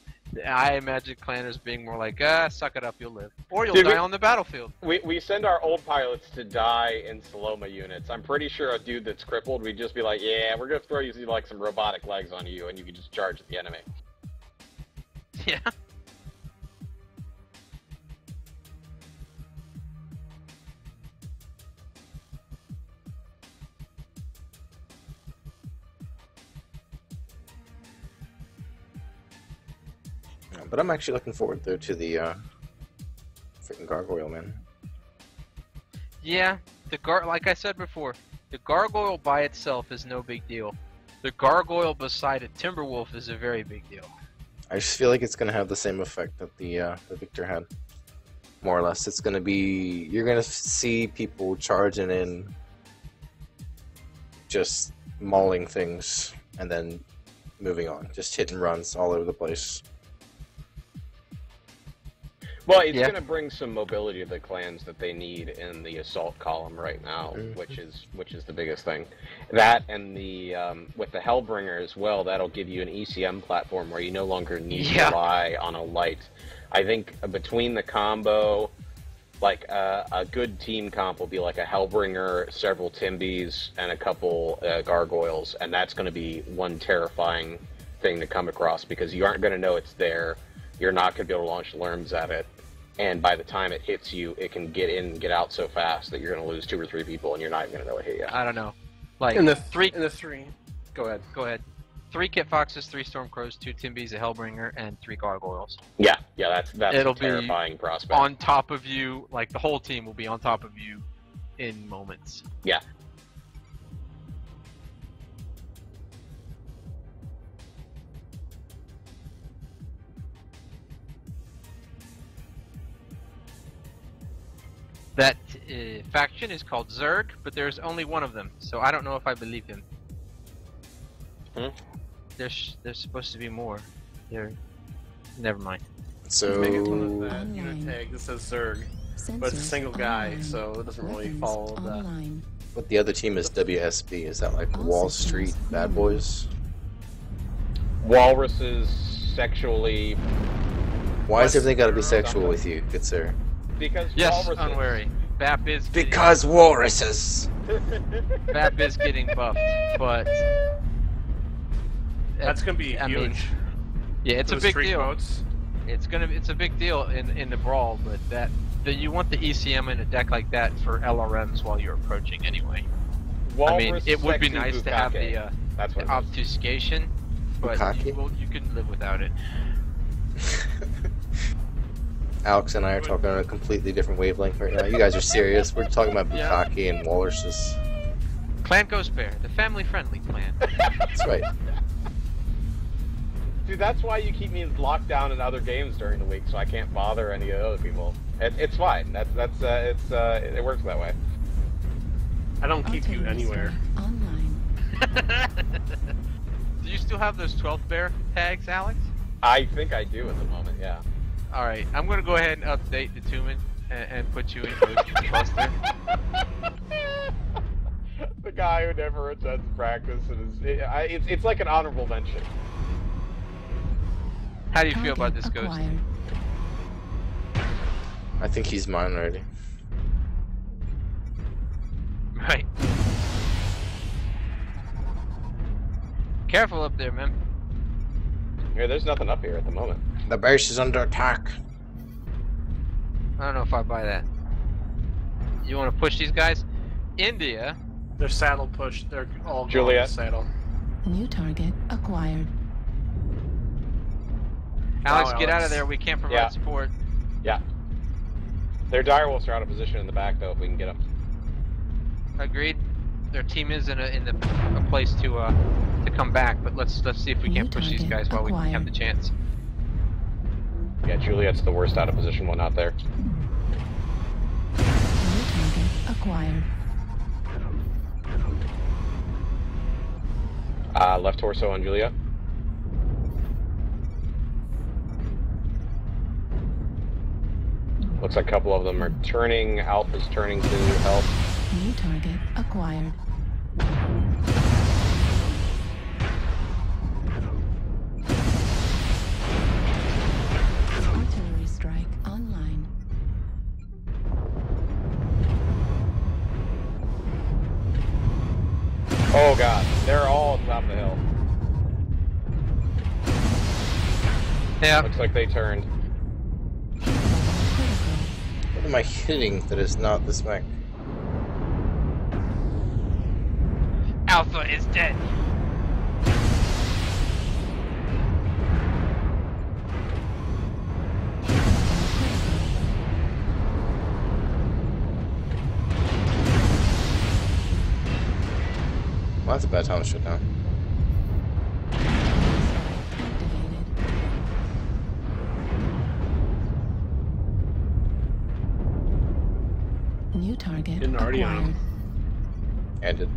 I imagine clanners being more like, suck it up, you'll live. Or you'll Dude, die on the battlefield. We send our old pilots to die in Saloma units. I'm pretty sure a dude that's crippled, we'd just be like, yeah, we're gonna throw you like some robotic legs on you, and you can just charge the enemy. Yeah. But I'm actually looking forward though to the freaking gargoyle, man. Yeah, like I said before, the gargoyle by itself is no big deal. The gargoyle beside a Timberwolf is a very big deal. I just feel like it's going to have the same effect that the Victor had. More or less. It's going to be... You're going to see people charging in, just mauling things, and then moving on. Just hit and runs all over the place. Well, it's Yeah. going to bring some mobility to the clans that they need in the assault column right now, which is the biggest thing. That and the with the Hellbringer as well, that'll give you an ECM platform where you no longer need to rely on a light. I think between the combo, like a good team comp will be like a Hellbringer, several Timbies, and a couple Gargoyles, and that's going to be one terrifying thing to come across because you aren't going to know it's there. You're not going to be able to launch alarms at it. And by the time it hits you, it can get in and get out so fast that you're going to lose 2 or 3 people, and you're not even going to know it hit you. I don't know. Like In the three. Go ahead. Go ahead. 3 Kit Foxes, 3 Stormcrows, 2 Timbies, a Hellbringer, and 3 Gargoyles. Yeah, that's It'll a terrifying prospect. On top of you, like the whole team will be on top of you in moments. Yeah. That faction is called Zerg, but there's only one of them, so I don't know if I believe him. There's supposed to be more. Never mind. So... Maybe it's one of that Online. unit tag that says Zerg, but it's a Sensors single guy, online. so it doesn't really Weapons follow that. online. But the other team is WSB. Is that like All Wall systems Street Bad online. Boys? Walruses sexually... Why has everything got to be Western or sexual something. with you, good sir? Because Yes, walruses... unwary. Bap is getting, Because walruses! Bap is getting buffed, but That's gonna be I huge. mean, yeah, it's a Those big street deal. boats. It's a big deal in the brawl, but that you want the ECM in a deck like that for LRMs while you're approaching anyway. I mean, Walrus it would be sexy nice to have bukake. That's the what it is. obfuscation, but Bukake? you can live without it. Alex and I are talking on a completely different wavelength right now. You guys are serious. We're talking about Yeah. Bukake and walruses. Clan Ghost Bear, the family-friendly clan. That's right. Dude, that's why you keep me locked down in other games during the week, so I can't bother any of the other people. It's fine. It works that way. I don't keep you Artillery anywhere. strike online. Do you still have those 12th Bear tags, Alex? I think I do at the moment. Yeah. Alright, I'm gonna go ahead and update the Tumen and put you in Ghost Buster. The guy who never attends practice and it's like an honorable mention. How do you feel about Target this Ghost? acquired. I think he's mine already. Right. Careful up there, man. Yeah, there's nothing up here at the moment. The base is under attack. I don't know if I buy that. You want to push these guys? India. They're saddle pushed. They're all going Juliet. to saddle. New target acquired. Alex, Wow, get out of Alex. there. We can't provide Yeah. support. Yeah. Their direwolves are out of position in the back though. If we can get them. Agreed. Their team is in a place to come back, but let's see if we can't push these guys while we have the chance. Yeah, Juliet's the worst out of position one out there. New target acquired. Left torso on Juliet. Looks like a couple of them are turning. Alpha's turning to help. New target acquired. Artillery strike online. Oh god, they're all at the top of the hill. Yeah. Looks like they turned. Critical. What am I hitting that is not this mech? Alpha is dead. Well, that's a bad time to shut down. Activated. New target Didn't already own acquired. 'em. Ended.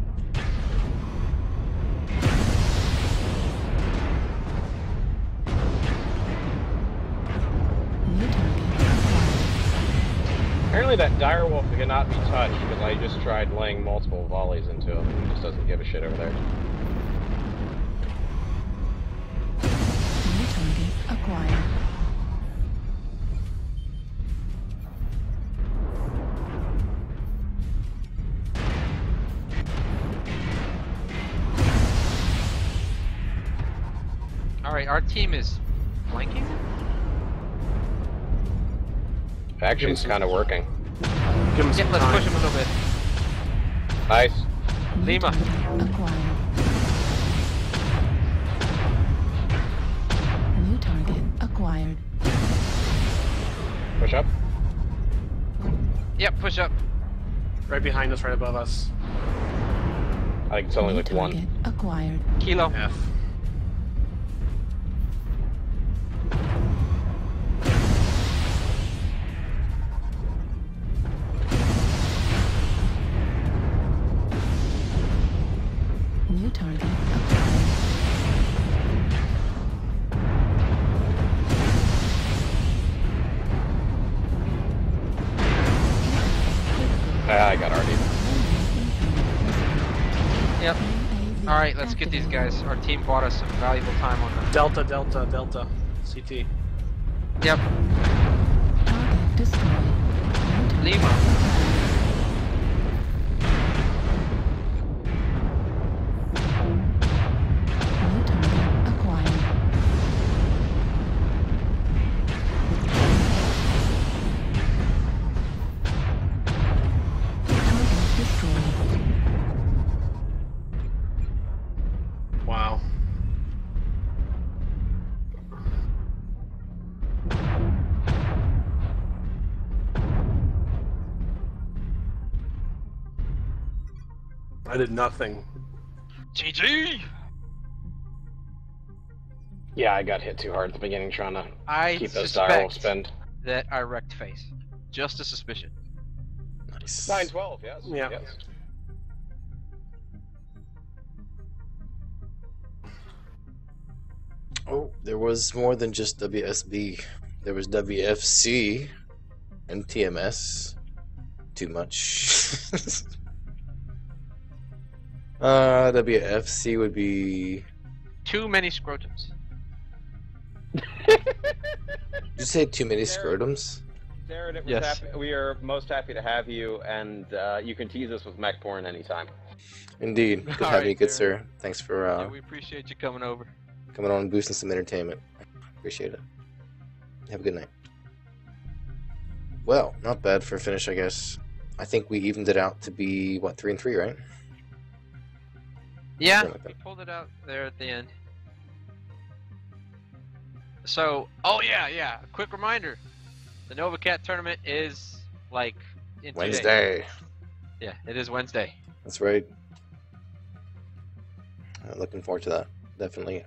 New target acquired. Apparently that direwolf cannot be touched because I just tried laying multiple volleys into him. He just doesn't give a shit over there. New target acquired. Alright, our team is flanking? Actually, it's kind of working. Give him Yeah, some let's time. push him a little bit. Nice. New Lima. target acquired. New target acquired. Push up. Yep, push up. Right behind us, right above us. I think it's only New like target one. acquired. Kilo. F. New target acquired. I got already. Yep. UAV Alright, let's get these activated. guys. Our team bought us some valuable time on them. Delta, Delta, Delta. CT. Yep. Target destroyed. New target Lima. acquired. New target acquired. Target destroyed. Wow. I did nothing. GG! Yeah, I got hit too hard at the beginning trying to I keep those direwolves suspect spend. that I wrecked face. Just a suspicion. Nice. 912, yes. Yeah. Yes. Oh, there was more than just WSB. There was WFC and TMS. Too much. WFC would be. Too many scrotums. Did you say too many scrotums? Darren, it was Yes. we are most happy to have you, and you can tease us with mech porn anytime. Indeed. Good to have Alright, you, good Darren. sir. Thanks for Yeah, we appreciate you coming over. coming on and boosting some entertainment. Appreciate it. Have a good night. Well, not bad for a finish, I guess. I think we evened it out to be, what, 3-3, right? Yeah, Something like we that. pulled it out there at the end. So, oh yeah, a quick reminder. The Nova Cat tournament is, like, in 2 days. Wednesday. Yeah, it is Wednesday. That's right. Looking forward to that. Definitely.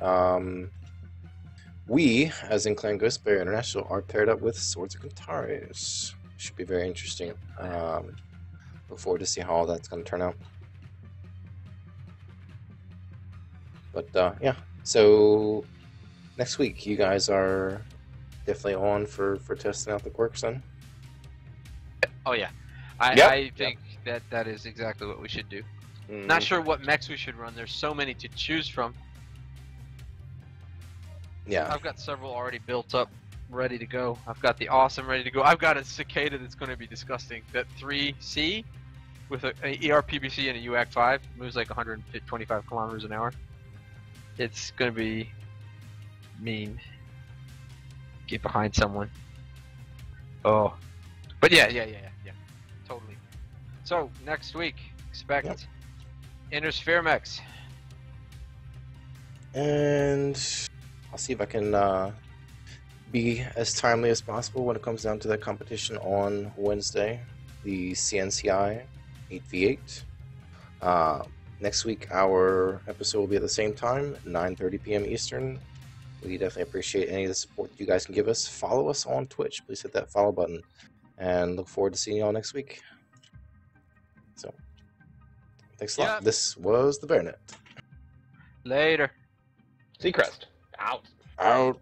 We, as in Clan Ghost Bear International, are paired up with Swords of Cantares. Should be very interesting. Look forward to see how all that's going to turn out. But yeah, so next week you guys are definitely on for testing out the quirks then. Oh yeah, Yep. I think that is exactly what we should do. Mm, Not sure what mechs we should run. There's so many to choose from. Yeah. I've got several already built up, ready to go. I've got the Awesome ready to go. I've got a Cicada that's going to be disgusting. That 3C with an ERPBC and a UAC-5 moves like 125 kilometers an hour. It's going to be mean. Get behind someone. Oh. But yeah. Totally. So, next week, expect Yep. Intersphere mechs. And I'll see if I can be as timely as possible when it comes down to that competition on Wednesday, the CNCI 8v8. Next week, our episode will be at the same time, 9:30 p.m. Eastern. We definitely appreciate any of the support you guys can give us. Follow us on Twitch. Please hit that follow button. And look forward to seeing you all next week. So, thanks a lot. Yep. This was the BearNet. Later. Seacrest, out. Out.